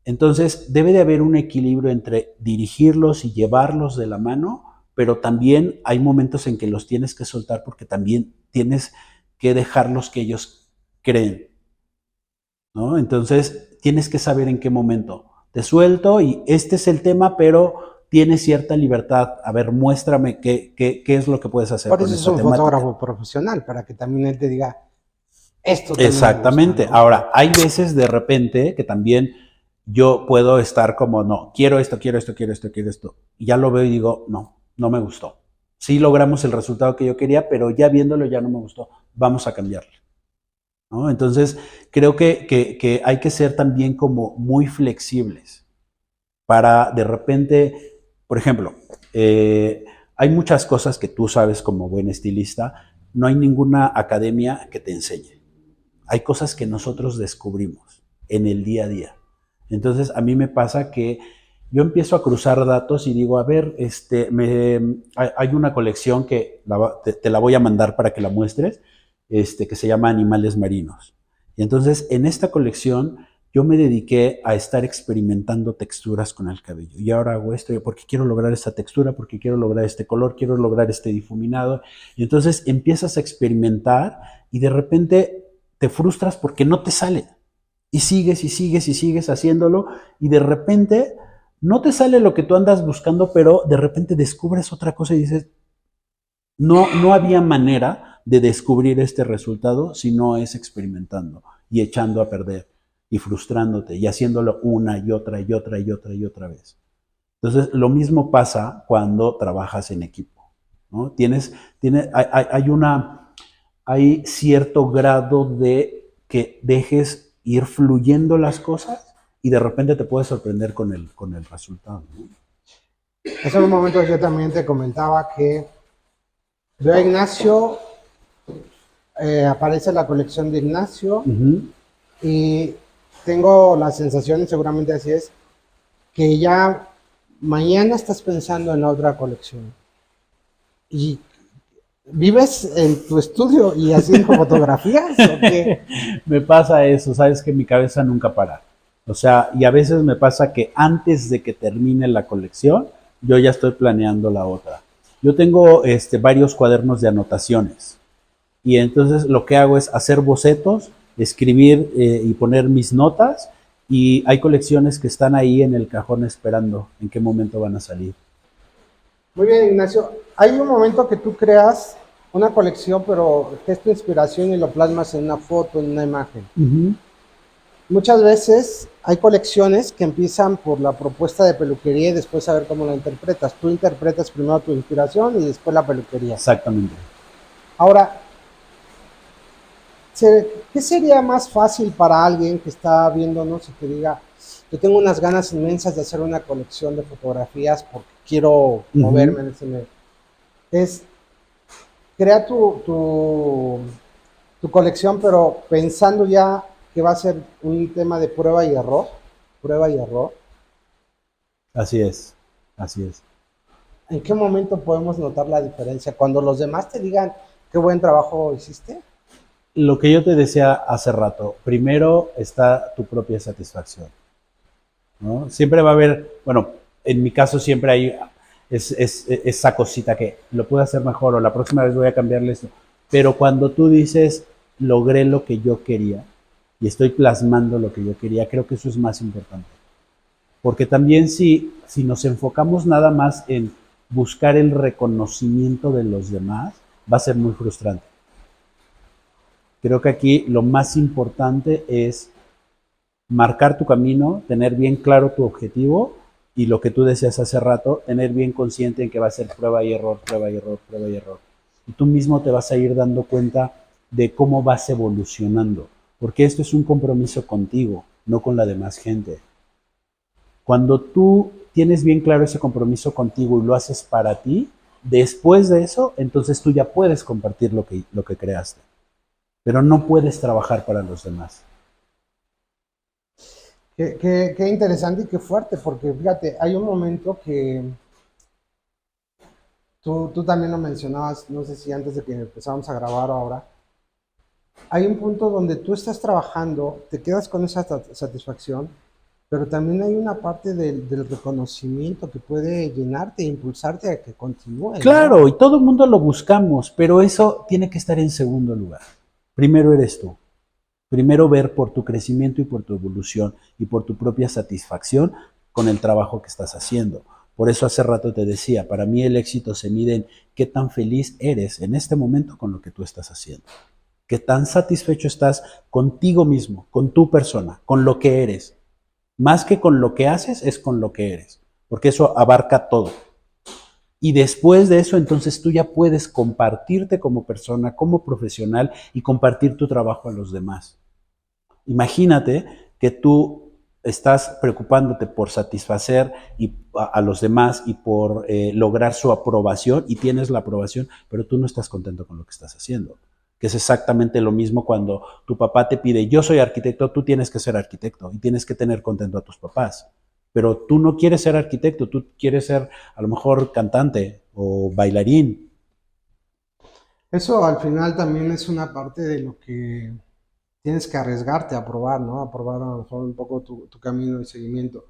Entonces, debe de haber un equilibrio entre dirigirlos y llevarlos de la mano, pero también hay momentos en que los tienes que soltar porque también tienes que dejarlos que ellos creen, ¿no? Entonces, tienes que saber en qué momento. Te suelto y este es el tema, pero tienes cierta libertad. A ver, muéstrame qué es lo que puedes hacer. Por eso es un fotógrafo profesional, para que también él te diga esto. Exactamente. Gusta, ¿no? Ahora, hay veces de repente que también yo puedo estar como, no, quiero esto. Y ya lo veo y digo, no me gustó. Sí logramos el resultado que yo quería, pero ya viéndolo ya no me gustó. Vamos a cambiarlo, ¿no? Entonces, creo que hay que ser también como muy flexibles para de repente, por ejemplo, hay muchas cosas que tú sabes como buen estilista, no hay ninguna academia que te enseñe. Hay cosas que nosotros descubrimos en el día a día. Entonces, a mí me pasa que yo empiezo a cruzar datos y digo, a ver, hay una colección que te la voy a mandar para que la muestres, que se llama Animales Marinos. Y entonces, en esta colección, yo me dediqué a estar experimentando texturas con el cabello. Y ahora hago esto porque quiero lograr esta textura, porque quiero lograr este color, quiero lograr este difuminado. Y entonces empiezas a experimentar y de repente te frustras porque no te sale. Y sigues haciéndolo y de repente no te sale lo que tú andas buscando, pero de repente descubres otra cosa y dices, no había manera de descubrir este resultado si no es experimentando y echando a perder y frustrándote y haciéndolo una y otra vez. Entonces, lo mismo pasa cuando trabajas en equipo, ¿no? Hay cierto grado de que dejes ir fluyendo las cosas y de repente te puedes sorprender con el resultado, ¿no? Hace un momento yo también te comentaba que veo a Ignacio, aparece la colección de Ignacio, y tengo la sensación, y seguramente así es, que ya mañana estás pensando en la otra colección. ¿Y vives en tu estudio y haciendo fotografías o qué? Me pasa eso, sabes que mi cabeza nunca para. O sea, y a veces me pasa que antes de que termine la colección, yo ya estoy planeando la otra. Yo tengo varios cuadernos de anotaciones y entonces lo que hago es hacer bocetos, escribir y poner mis notas, y hay colecciones que están ahí en el cajón esperando en qué momento van a salir. Muy bien, Ignacio. Hay un momento que tú creas una colección, pero que es tu inspiración y lo plasmas en una foto, en una imagen. Ujú. Muchas veces hay colecciones que empiezan por la propuesta de peluquería y después a ver cómo la interpretas. Tú interpretas primero tu inspiración y después la peluquería. Exactamente. Ahora, ¿qué sería más fácil para alguien que está viéndonos y que diga, yo tengo unas ganas inmensas de hacer una colección de fotografías porque quiero moverme Ujú. en ese medio? Es crea tu colección, pero pensando ya que va a ser un tema de prueba y error. Así es, así es. ¿En qué momento podemos notar la diferencia? Cuando los demás te digan qué buen trabajo hiciste. Lo que yo te decía hace rato, primero está tu propia satisfacción, ¿no? Siempre va a haber, bueno, en mi caso siempre hay esa cosita que lo puedo hacer mejor o la próxima vez voy a cambiarle esto. Pero cuando tú dices, logré lo que yo quería y estoy plasmando lo que yo quería, creo que eso es más importante. Porque también si nos enfocamos nada más en buscar el reconocimiento de los demás, va a ser muy frustrante. Creo que aquí lo más importante es marcar tu camino, tener bien claro tu objetivo y lo que tú decías hace rato, tener bien consciente en que va a ser prueba y error, prueba y error, prueba y error. Y tú mismo te vas a ir dando cuenta de cómo vas evolucionando, porque esto es un compromiso contigo, no con la demás gente. Cuando tú tienes bien claro ese compromiso contigo y lo haces para ti, después de eso, entonces tú ya puedes compartir lo que creaste, pero no puedes trabajar para los demás. Qué interesante y qué fuerte, porque fíjate, hay un momento que tú también lo mencionabas, no sé si antes de que empezáramos a grabar o ahora, hay un punto donde tú estás trabajando, te quedas con esa satisfacción, pero también hay una parte del reconocimiento que puede llenarte e impulsarte a que continúes, ¿no? Claro, y todo el mundo lo buscamos, pero eso tiene que estar en segundo lugar. Primero eres tú. Primero ver por tu crecimiento y por tu evolución y por tu propia satisfacción con el trabajo que estás haciendo. Por eso hace rato te decía, para mí el éxito se mide en qué tan feliz eres en este momento con lo que tú estás haciendo. Qué tan satisfecho estás contigo mismo, con tu persona, con lo que eres. Más que con lo que haces, es con lo que eres, porque eso abarca todo. Y después de eso, entonces tú ya puedes compartirte como persona, como profesional y compartir tu trabajo a los demás. Imagínate que tú estás preocupándote por satisfacer a los demás y por lograr su aprobación y tienes la aprobación, pero tú no estás contento con lo que estás haciendo. Que es exactamente lo mismo cuando tu papá te pide, yo soy arquitecto, tú tienes que ser arquitecto y tienes que tener contento a tus papás. Pero tú no quieres ser arquitecto, tú quieres ser a lo mejor cantante o bailarín. Eso al final también es una parte de lo que tienes que arriesgarte a probar, ¿no? A probar a lo mejor un poco tu camino de seguimiento.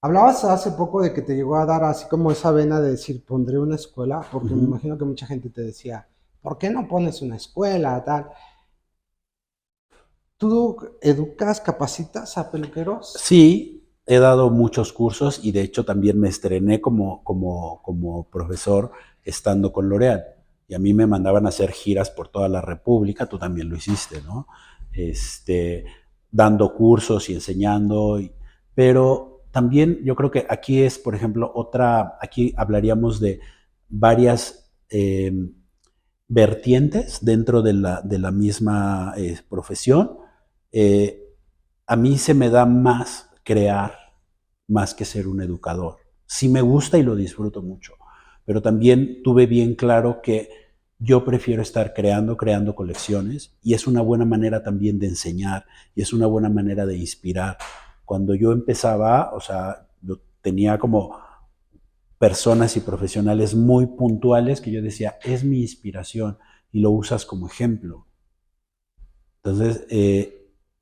Hablabas hace poco de que te llegó a dar así como esa vena de decir, pondré una escuela, porque me Ujú. imagino que mucha gente te decía, ¿por qué no pones una escuela, tal? ¿Tú educas, capacitas a peluqueros? Sí, he dado muchos cursos y de hecho también me estrené como profesor estando con L'Oreal. Y a mí me mandaban a hacer giras por toda la República, tú también lo hiciste, ¿no? Este, dando cursos y enseñando, pero también yo creo que aquí es, por ejemplo, aquí hablaríamos de varias vertientes dentro de la misma profesión. Eh, a mí se me da más crear más que ser un educador. Sí me gusta y lo disfruto mucho, pero también tuve bien claro que yo prefiero estar creando colecciones y es una buena manera también de enseñar y es una buena manera de inspirar. Cuando yo empezaba, o sea, yo tenía como personas y profesionales muy puntuales que yo decía, es mi inspiración y lo usas como ejemplo. Entonces,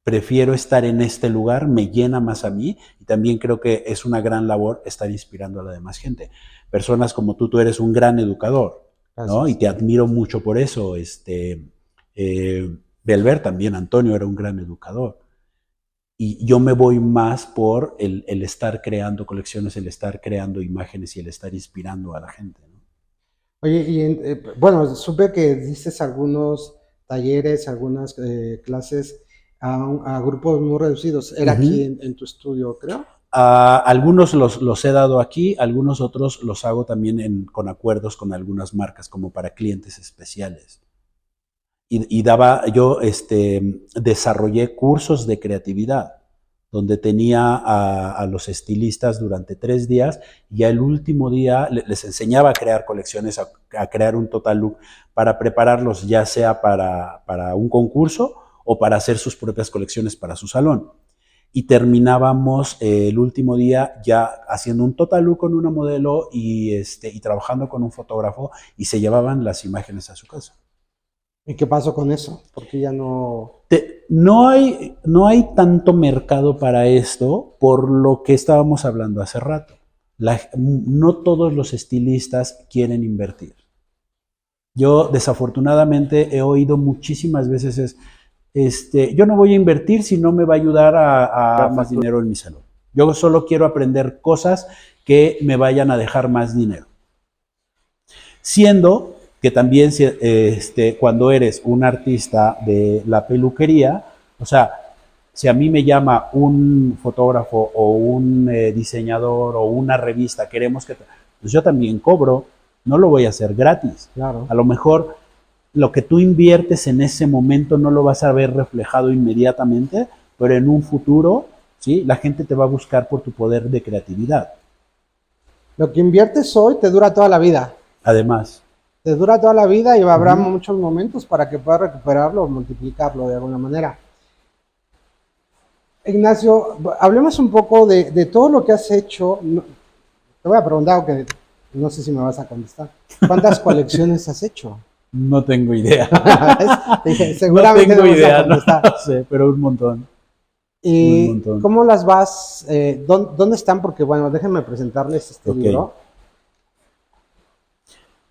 prefiero estar en este lugar, me llena más a mí y también creo que es una gran labor estar inspirando a la demás gente. Personas como tú eres un gran educador, ¿no? Y Gracias. te admiro mucho por eso. Belver también, Antonio era un gran educador. Y yo me voy más por el estar creando colecciones, el estar creando imágenes y el estar inspirando a la gente, ¿no? Oye, bueno, supe que dices algunos talleres, algunas clases a grupos muy reducidos. Era aquí en tu estudio, creo. Algunos los he dado aquí, algunos otros los hago también con acuerdos con algunas marcas, como para clientes especiales. Yo desarrollé cursos de creatividad, donde tenía a los estilistas durante 3 días, y ya el último día les enseñaba a crear colecciones, a crear un total look, para prepararlos ya sea para un concurso o para hacer sus propias colecciones para su salón. Y terminábamos el último día ya haciendo un total look con una modelo y trabajando con un fotógrafo, y se llevaban las imágenes a su casa. ¿Y qué pasó con eso? Porque ya no... No hay tanto mercado para esto, por lo que estábamos hablando hace rato. No todos los estilistas quieren invertir. Yo desafortunadamente he oído muchísimas veces yo no voy a invertir si no me va a ayudar a más dinero en mi salón. Yo solo quiero aprender cosas que me vayan a dejar más dinero. Siendo que también cuando eres un artista de la peluquería, o sea, si a mí me llama un fotógrafo o un diseñador o una revista, pues yo también cobro, no lo voy a hacer gratis. Claro. A lo mejor lo que tú inviertes en ese momento no lo vas a ver reflejado inmediatamente, pero en un futuro, ¿sí?, la gente te va a buscar por tu poder de creatividad. Lo que inviertes hoy te dura toda la vida. Además. Te dura toda la vida y habrá muchos momentos para que puedas recuperarlo o multiplicarlo de alguna manera. Ignacio, hablemos un poco de todo lo que has hecho. Te voy a preguntar, aunque no sé si me vas a contestar. ¿Cuántas colecciones has hecho? No tengo idea. Seguramente no tengo idea, no sé, pero un montón. ¿Y un montón. ¿Cómo las vas? ¿Dónde están? Porque, bueno, déjenme presentarles este libro.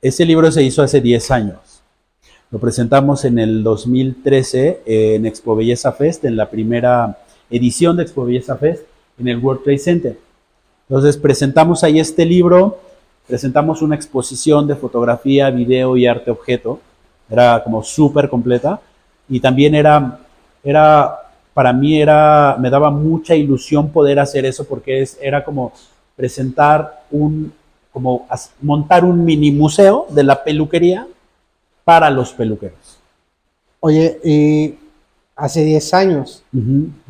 Ese libro se hizo hace 10 años. Lo presentamos en el 2013 en Expo Belleza Fest, en la primera edición de Expo Belleza Fest, en el World Trade Center. Entonces presentamos ahí este libro, presentamos una exposición de fotografía, video y arte objeto. Era como súper completa, y también para mí me daba mucha ilusión poder hacer eso, porque era como presentar como montar un mini museo de la peluquería para los peluqueros. Oye, y hace 10 años,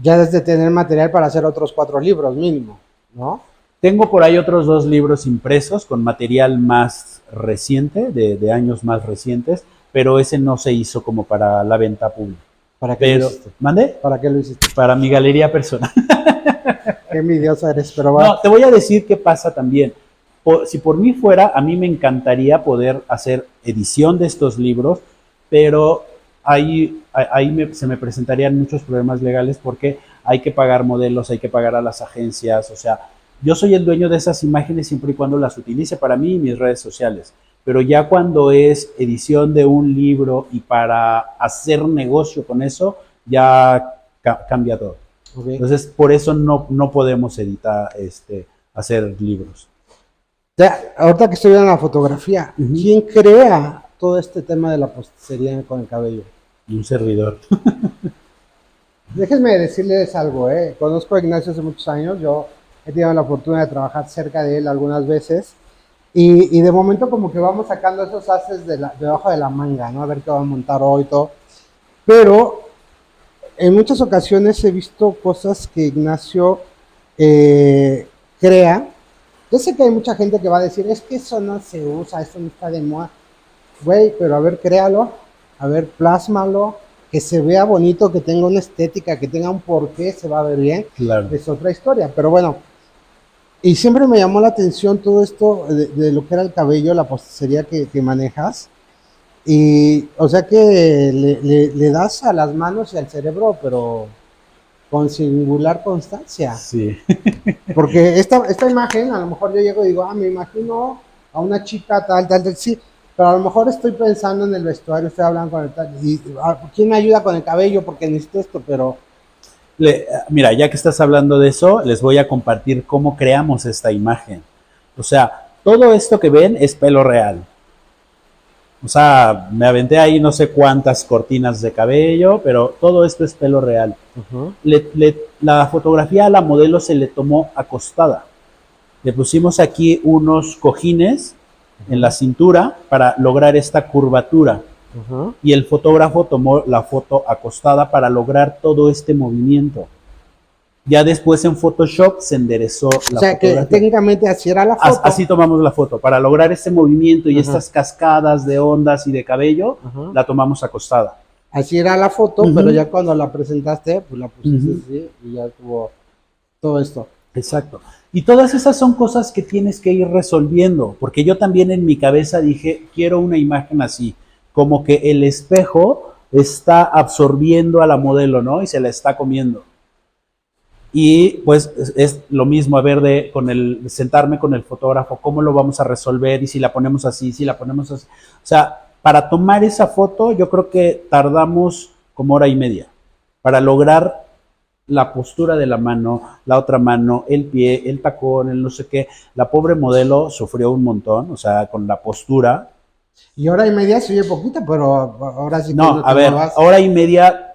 ya debes de tener material para hacer otros 4 libros mínimo, ¿no? Tengo por ahí otros 2 libros impresos con material más reciente, de años más recientes, pero ese no se hizo como para la venta pública. ¿Para qué lo hiciste? ¿Mande? ¿Para qué lo hiciste? Para mi galería personal. Qué envidioso eres, pero bueno. No, te voy a decir qué pasa también. Si por mí fuera, a mí me encantaría poder hacer edición de estos libros, pero ahí se me presentarían muchos problemas legales, porque hay que pagar modelos, hay que pagar a las agencias. O sea, yo soy el dueño de esas imágenes siempre y cuando las utilice para mí y mis redes sociales, pero ya cuando es edición de un libro y para hacer negocio con eso, ya cambia todo. Okay. Entonces, por eso no podemos hacer libros. Ya, ahorita que estoy viendo la fotografía, ¿quién crea todo este tema de la posticería con el cabello? Un servidor. Déjenme decirles algo, conozco a Ignacio hace muchos años, yo he tenido la fortuna de trabajar cerca de él algunas veces, y de momento como que vamos sacando esos haces debajo de la manga, ¿no? A ver qué va a montar hoy y todo, pero en muchas ocasiones he visto cosas que Ignacio crea. Yo sé que hay mucha gente que va a decir, es que eso no se usa, eso no está de moda. Güey, pero a ver, créalo, a ver, plásmalo, que se vea bonito, que tenga una estética, que tenga un porqué, se va a ver bien. Claro. Es otra historia, pero bueno. Y siempre me llamó la atención todo esto de lo que era el cabello, la posticería que manejas. Y, o sea que le das a las manos y al cerebro, pero con singular constancia. Sí. Porque esta imagen, a lo mejor yo llego y digo, me imagino a una chica tal, sí, pero a lo mejor estoy pensando en el vestuario, estoy hablando con el tal, y ¿quién me ayuda con el cabello? Porque necesito esto, pero Mira, ya que estás hablando de eso, les voy a compartir cómo creamos esta imagen. O sea, todo esto que ven es pelo real. O sea, me aventé ahí no sé cuántas cortinas de cabello, pero todo esto es pelo real. La fotografía a la modelo se le tomó acostada. Le pusimos aquí unos cojines en la cintura para lograr esta curvatura. Y el fotógrafo tomó la foto acostada para lograr todo este movimiento. Ya después en Photoshop se enderezó la fotografía. O sea, que técnicamente así era la foto. Así tomamos la foto. Para lograr este movimiento y estas cascadas de ondas y de cabello, la tomamos acostada. Así era la foto, pero ya cuando la presentaste, pues la pusiste así y ya tuvo todo esto. Exacto. Y todas esas son cosas que tienes que ir resolviendo, porque yo también en mi cabeza dije, quiero una imagen así, como que el espejo está absorbiendo a la modelo, ¿no? Y se la está comiendo. Y pues es lo mismo, a ver, sentarme con el fotógrafo, cómo lo vamos a resolver y si la ponemos así, si la ponemos así. O sea, para tomar esa foto yo creo que tardamos como 1:30 para lograr la postura de la mano, la otra mano, el pie, el tacón, el no sé qué. La pobre modelo sufrió un montón, o sea, con la postura. Y 1:30 se oye poquita, pero ahora sí que no a ver, 1:30.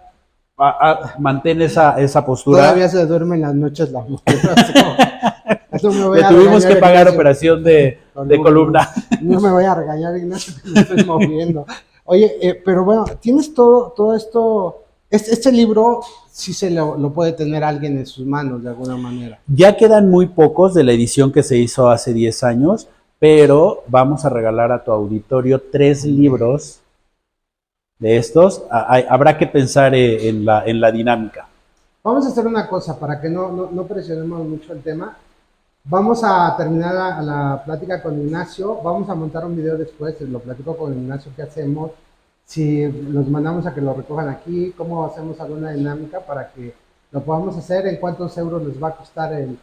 Mantén esa postura. Todavía se duerme en las noches la mujer. Le tuvimos que pagar Ignacio, operación de columna. No me voy a regañar, Ignacio, que me estoy moviendo. Oye, pero bueno, tienes todo esto. Este libro sí lo puede tener alguien en sus manos de alguna manera. Ya quedan muy pocos de la edición que se hizo hace 10 años, pero vamos a regalar a tu auditorio 3 libros de estos. Habrá que pensar en la dinámica. Vamos a hacer una cosa para que no presionemos mucho el tema. Vamos a terminar la plática con Ignacio. Vamos a montar un video después. Lo platico con Ignacio qué hacemos. Si los mandamos a que lo recojan aquí, cómo hacemos alguna dinámica para que lo podamos hacer, en cuántos euros les va a costar en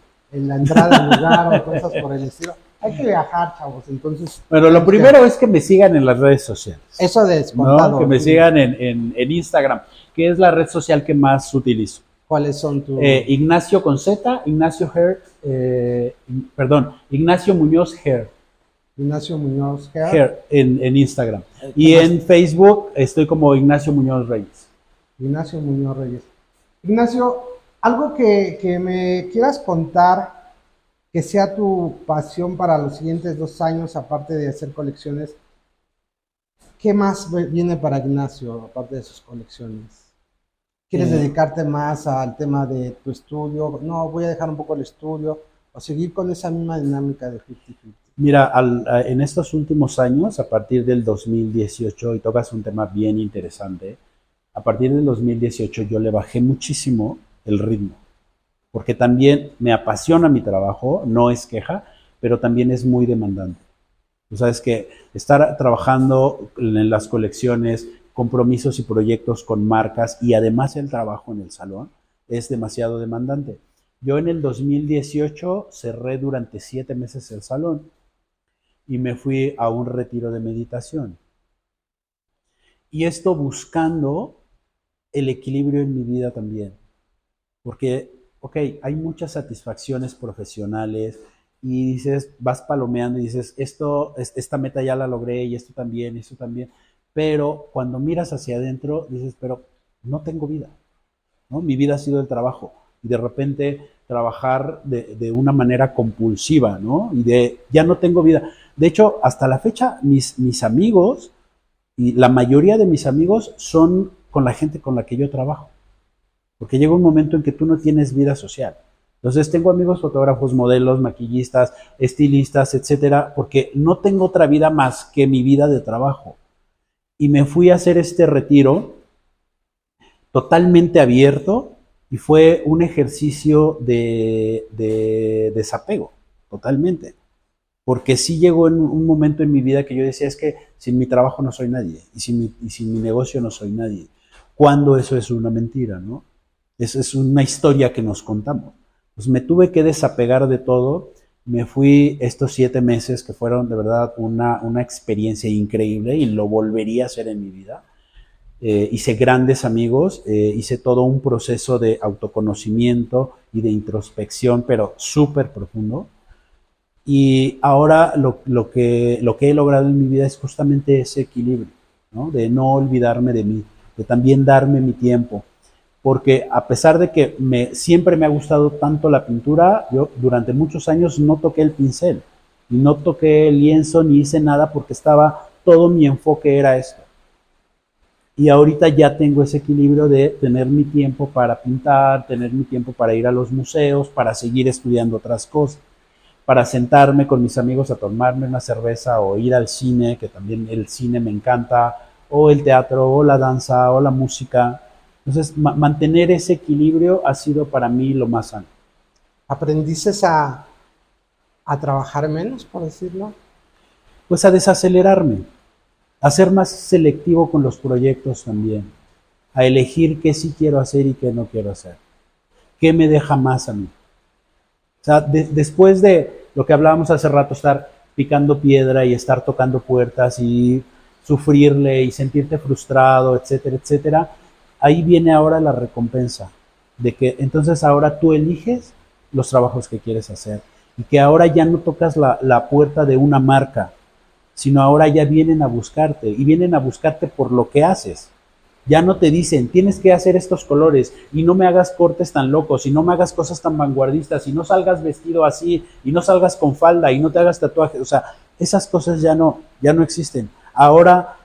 la entrada al lugar o cosas por el estilo. Hay que viajar, chavos, entonces... Bueno, lo primero es que me sigan en las redes sociales. Eso de descontado. ¿No? Que me sigan en Instagram, que es la red social que más utilizo. ¿Cuáles son tus...? Ignacio con Z, Ignacio Hair, Ignacio Muñoz Hair. Ignacio Muñoz Hair. Hair en Instagram. Y en Facebook estoy como Ignacio Muñoz Reyes. Ignacio Muñoz Reyes. Ignacio, algo que me quieras contar, que sea tu pasión para los siguientes 2 años, aparte de hacer colecciones. ¿Qué más viene para Ignacio, aparte de sus colecciones? ¿Quieres dedicarte más al tema de tu estudio? No, voy a dejar un poco el estudio, o seguir con esa misma dinámica de 50-50. Mira, en estos últimos años, a partir del 2018, y tocas un tema bien interesante, a partir del 2018 yo le bajé muchísimo el ritmo, porque también me apasiona mi trabajo, no es queja, pero también es muy demandante. Tú sabes que estar trabajando en las colecciones, compromisos y proyectos con marcas y además el trabajo en el salón es demasiado demandante. Yo en el 2018 cerré durante 7 meses el salón y me fui a un retiro de meditación. Y esto buscando el equilibrio en mi vida también. Porque, ok, hay muchas satisfacciones profesionales y dices, vas palomeando y dices, esta meta ya la logré y esto también. Pero cuando miras hacia adentro, dices, pero no tengo vida, ¿no? Mi vida ha sido el trabajo. Y de repente trabajar de una manera compulsiva, ¿no? Y ya no tengo vida. De hecho, hasta la fecha, mis amigos, y la mayoría de mis amigos son con la gente con la que yo trabajo. Porque llega un momento en que tú no tienes vida social. Entonces tengo amigos fotógrafos, modelos, maquillistas, estilistas, etcétera, porque no tengo otra vida más que mi vida de trabajo. Y me fui a hacer este retiro totalmente abierto y fue un ejercicio de desapego, totalmente. Porque sí llegó en un momento en mi vida que yo decía, es que sin mi trabajo no soy nadie y sin mi negocio no soy nadie. Cuando eso es una mentira, ¿no? Es una historia que nos contamos. Pues me tuve que desapegar de todo. Me fui estos 7 meses que fueron de verdad una experiencia increíble y lo volvería a hacer en mi vida. hice grandes amigos, hice todo un proceso de autoconocimiento y de introspección, pero súper profundo. Y ahora lo que he logrado en mi vida es justamente ese equilibrio, ¿no? De no olvidarme de mí, de también darme mi tiempo. Porque a pesar de que siempre me ha gustado tanto la pintura, yo durante muchos años no toqué el pincel, y no toqué el lienzo, ni hice nada porque todo mi enfoque era esto. Y ahorita ya tengo ese equilibrio de tener mi tiempo para pintar, tener mi tiempo para ir a los museos, para seguir estudiando otras cosas, para sentarme con mis amigos a tomarme una cerveza o ir al cine, que también el cine me encanta, o el teatro, o la danza, o la música. Entonces, mantener ese equilibrio ha sido para mí lo más sano. ¿Aprendiste a trabajar menos, por decirlo? Pues a desacelerarme, a ser más selectivo con los proyectos también, a elegir qué sí quiero hacer y qué no quiero hacer, qué me deja más a mí. O sea, después de lo que hablábamos hace rato, estar picando piedra y estar tocando puertas y sufrirle y sentirte frustrado, etcétera, etcétera, ahí viene ahora la recompensa, de que entonces ahora tú eliges los trabajos que quieres hacer y que ahora ya no tocas la puerta de una marca, sino ahora ya vienen a buscarte y vienen a buscarte por lo que haces. Ya no te dicen, tienes que hacer estos colores y no me hagas cortes tan locos y no me hagas cosas tan vanguardistas y no salgas vestido así y no salgas con falda y no te hagas tatuajes. O sea, esas cosas ya no existen. Ahora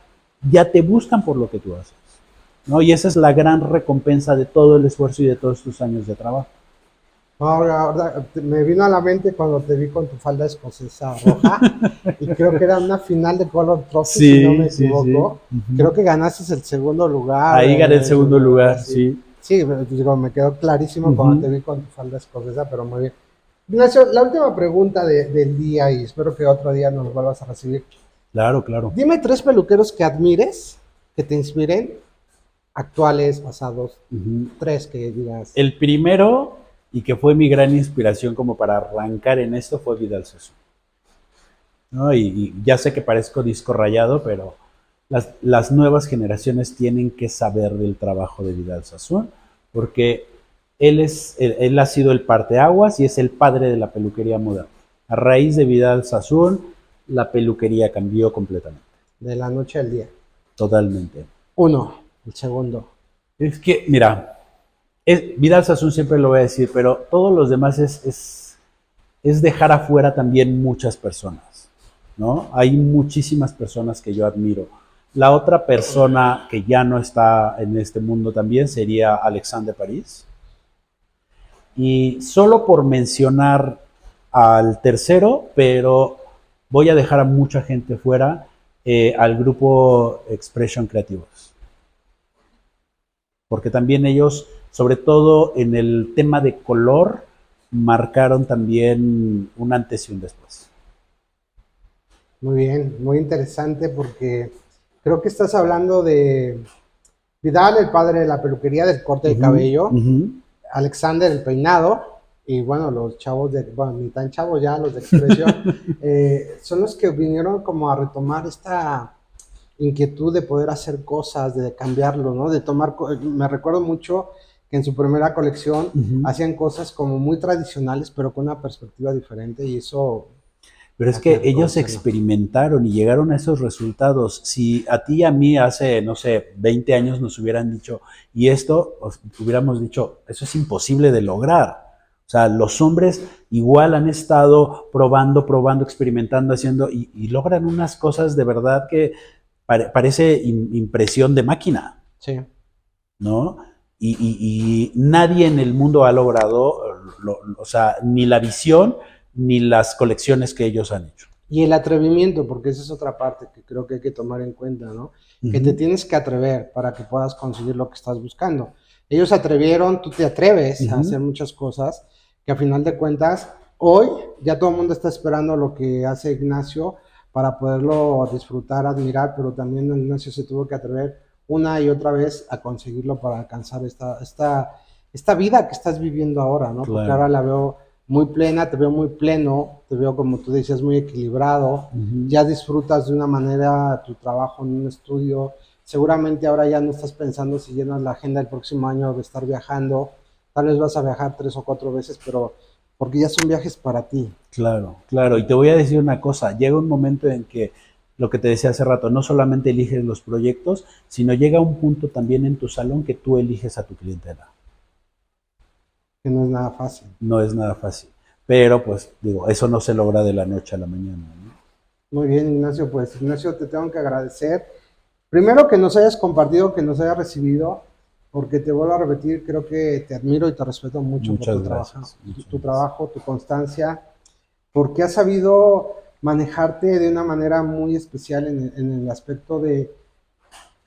ya te buscan por lo que tú haces, ¿no? Y esa es la gran recompensa de todo el esfuerzo y de todos tus años de trabajo. Ahora me vino a la mente cuando te vi con tu falda escocesa roja y creo que era una final de Color Trophy, Sí, si no me sí, equivoco. sí. Uh-huh. Creo que ganaste el segundo lugar. Ahí gané el segundo lugar, sí. Sí, digo, me quedó clarísimo cuando te vi con tu falda escocesa, pero muy bien. Ignacio, la última pregunta del día, y espero que otro día nos vuelvas a recibir. Claro, claro. Dime 3 peluqueros que admires, que te inspiren, actuales, pasados. 3 que digas. El primero, y que fue mi gran inspiración como para arrancar en esto, fue Vidal Sassoon, ¿no? Y ya sé que parezco disco rayado, pero las nuevas generaciones tienen que saber del trabajo de Vidal Sassoon, porque él ha sido el parteaguas y es el padre de la peluquería moderna. A raíz de Vidal Sassoon, la peluquería cambió completamente. De la noche al día. Totalmente. 1, el segundo. Es que, mira, Vidal Sassoon siempre lo voy a decir, pero todos los demás es dejar afuera también muchas personas, ¿no? Hay muchísimas personas que yo admiro. La otra persona que ya no está en este mundo también sería Alexandre París. Y solo por mencionar al tercero, pero voy a dejar a mucha gente fuera, al grupo Expression Creativos. Porque también ellos, sobre todo en el tema de color, marcaron también un antes y un después. Muy bien, muy interesante porque creo que estás hablando de Vidal, el padre de la peluquería, del corte de cabello, Alexander, el peinado, y bueno, los chavos ni tan chavos ya, los de Expresión, son los que vinieron como a retomar esta inquietud de poder hacer cosas, de cambiarlo, ¿no? De tomar, me recuerdo mucho que en su primera colección hacían cosas como muy tradicionales, pero con una perspectiva diferente, y eso... Pero es que ellos experimentaron y llegaron a esos resultados. Si a ti y a mí hace, no sé, 20 años nos hubieran dicho, y esto, hubiéramos dicho, eso es imposible de lograr. O sea, los hombres igual han estado probando, experimentando, haciendo, y logran unas cosas de verdad que parece impresión de máquina. Sí. ¿No? Y nadie en el mundo ha logrado, o sea, ni la visión, ni las colecciones que ellos han hecho. Y el atrevimiento, porque esa es otra parte que creo que hay que tomar en cuenta, ¿no? Que te tienes que atrever para que puedas conseguir lo que estás buscando. Ellos se atrevieron, tú te atreves a hacer muchas cosas, que a final de cuentas, hoy ya todo el mundo está esperando lo que hace Ignacio para poderlo disfrutar, admirar, pero también Ignacio se tuvo que atrever una y otra vez a conseguirlo para alcanzar esta vida que estás viviendo ahora, ¿no? Claro. Porque ahora la veo muy plena, te veo muy pleno, te veo, como tú decías, muy equilibrado, ya disfrutas de una manera tu trabajo en un estudio seguramente ahora ya no estás pensando si llenas la agenda el próximo año de estar viajando, tal vez vas a viajar 3 o 4 veces, pero porque ya son viajes para ti. Claro, claro. Y te voy a decir una cosa, llega un momento en que, lo que te decía hace rato, no solamente eliges los proyectos, sino llega un punto también en tu salón que tú eliges a tu clientela. Que no es nada fácil. No es nada fácil. Pero pues digo, eso no se logra de la noche a la mañana, ¿no? Muy bien, Ignacio, pues Ignacio, te tengo que agradecer. Primero que nos hayas compartido, que nos hayas recibido, porque te vuelvo a repetir, creo que te admiro y te respeto mucho por Muchas tu gracias. trabajo, Muchas tu gracias. trabajo, tu constancia, porque has sabido manejarte de una manera muy especial en el aspecto de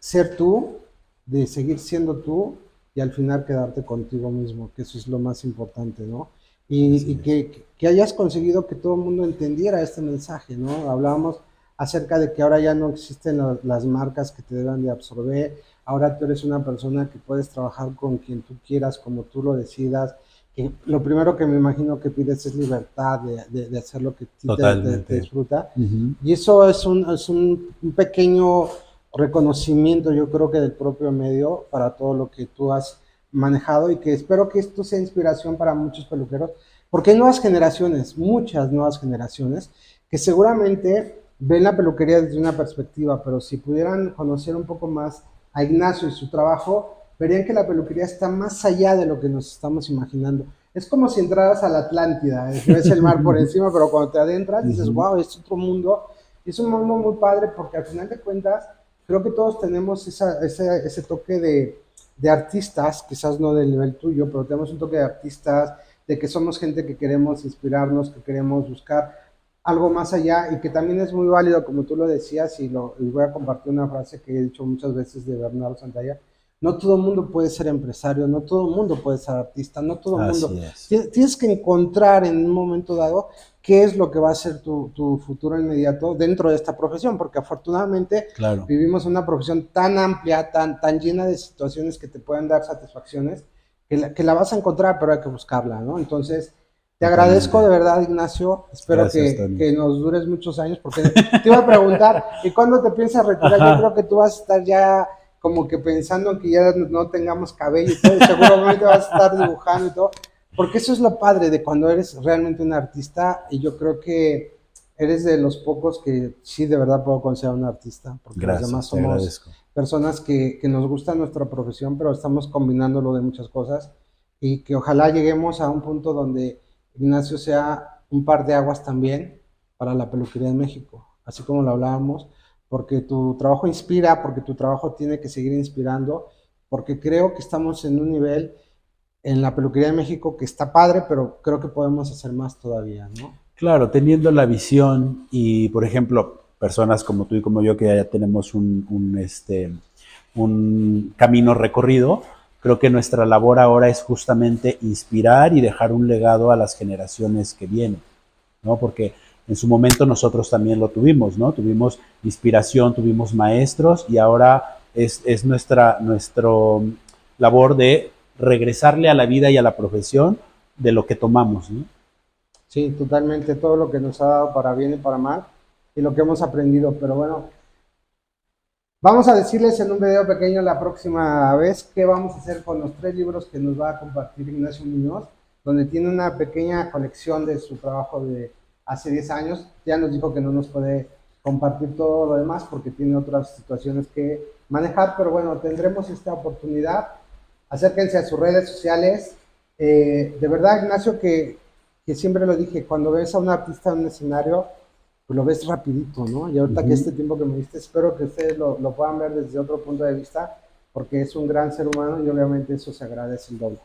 ser tú, de seguir siendo tú y al final quedarte contigo mismo, que eso es lo más importante, ¿no? Y que hayas conseguido que todo el mundo entendiera este mensaje, ¿no? Hablábamos acerca de que ahora ya no existen las marcas que te deben de absorber, ahora tú eres una persona que puedes trabajar con quien tú quieras, como tú lo decidas, que lo primero que me imagino que pides es libertad de hacer lo que te Totalmente. disfruta. Ujú. Y eso es un pequeño reconocimiento, yo creo que del propio medio para todo lo que tú has manejado y que espero que esto sea inspiración para muchos peluqueros, porque hay nuevas generaciones, muchas nuevas generaciones, que seguramente ven la peluquería desde una perspectiva, pero si pudieran conocer un poco más a Ignacio y su trabajo, verían que la peluquería está más allá de lo que nos estamos imaginando. Es como si entraras a la Atlántida, ves el mar por encima, pero cuando te adentras dices, Ujú. wow, es otro mundo. Y es un mundo muy padre porque al final de cuentas creo que todos tenemos ese toque de artistas, quizás no del nivel tuyo, pero tenemos un toque de artistas, de que somos gente que queremos inspirarnos, que queremos buscar algo más allá y que también es muy válido, como tú lo decías, y voy a compartir una frase que he dicho muchas veces de Bernardo Santalla: no todo el mundo puede ser empresario, no todo el mundo puede ser artista, no todo el mundo. Así es. Tienes que encontrar en un momento dado qué es lo que va a ser tu futuro inmediato dentro de esta profesión, porque afortunadamente Claro. vivimos una profesión tan amplia, tan llena de situaciones que te pueden dar satisfacciones, que la vas a encontrar, pero hay que buscarla, ¿no? Entonces, te agradezco de Totalmente. verdad, Ignacio. Espero Gracias, Tony. que nos dures muchos años, porque te iba a preguntar, ¿y cuándo te piensas retirar? Yo creo Ajá. que tú vas a estar ya como que pensando en que ya no tengamos cabello y todo, y seguramente vas a estar dibujando y todo, porque eso es lo padre de cuando eres realmente un artista, y yo creo que eres de los pocos que sí de verdad puedo considerar un artista, porque los demás Gracias, te somos agradezco. personas que nos gusta nuestra profesión, pero estamos combinándolo de muchas cosas, y que ojalá lleguemos a un punto donde Ignacio sea un par de aguas también para la peluquería en México, así como lo hablábamos, porque tu trabajo inspira, porque tu trabajo tiene que seguir inspirando, porque creo que estamos en un nivel en la peluquería de México que está padre, pero creo que podemos hacer más todavía, ¿no? Claro, teniendo la visión y, por ejemplo, personas como tú y como yo que ya tenemos un camino recorrido, creo que nuestra labor ahora es justamente inspirar y dejar un legado a las generaciones que vienen, ¿no? Porque en su momento nosotros también lo tuvimos, ¿no? Tuvimos inspiración, tuvimos maestros y ahora es nuestro labor de regresarle a la vida y a la profesión de lo que tomamos, ¿no? Sí, totalmente, todo lo que nos ha dado para bien y para mal, y lo que hemos aprendido, pero bueno, vamos a decirles en un video pequeño la próxima vez qué vamos a hacer con los 3 libros que nos va a compartir Ignacio Muñoz, donde tiene una pequeña colección de su trabajo de hace 10 años. Ya nos dijo que no nos puede compartir todo lo demás porque tiene otras situaciones que manejar, pero bueno, tendremos esta oportunidad. Acérquense a sus redes sociales. De verdad, Ignacio, que siempre lo dije, cuando ves a un artista en un escenario, pues lo ves rapidito, ¿no? Y ahorita que este tiempo que me diste, espero que ustedes lo puedan ver desde otro punto de vista, porque es un gran ser humano y obviamente eso se agradece el doble.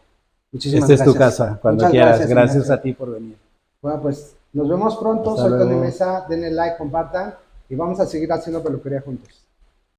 Muchísimas Esta es tu gracias. casa, cuando Muchas quieras. gracias, Gracias Ignacio. a ti por venir. Bueno, pues nos vemos pronto. Hasta Soy Tony luego. Mesa. Denle like, compartan y vamos a seguir haciendo peluquería juntos.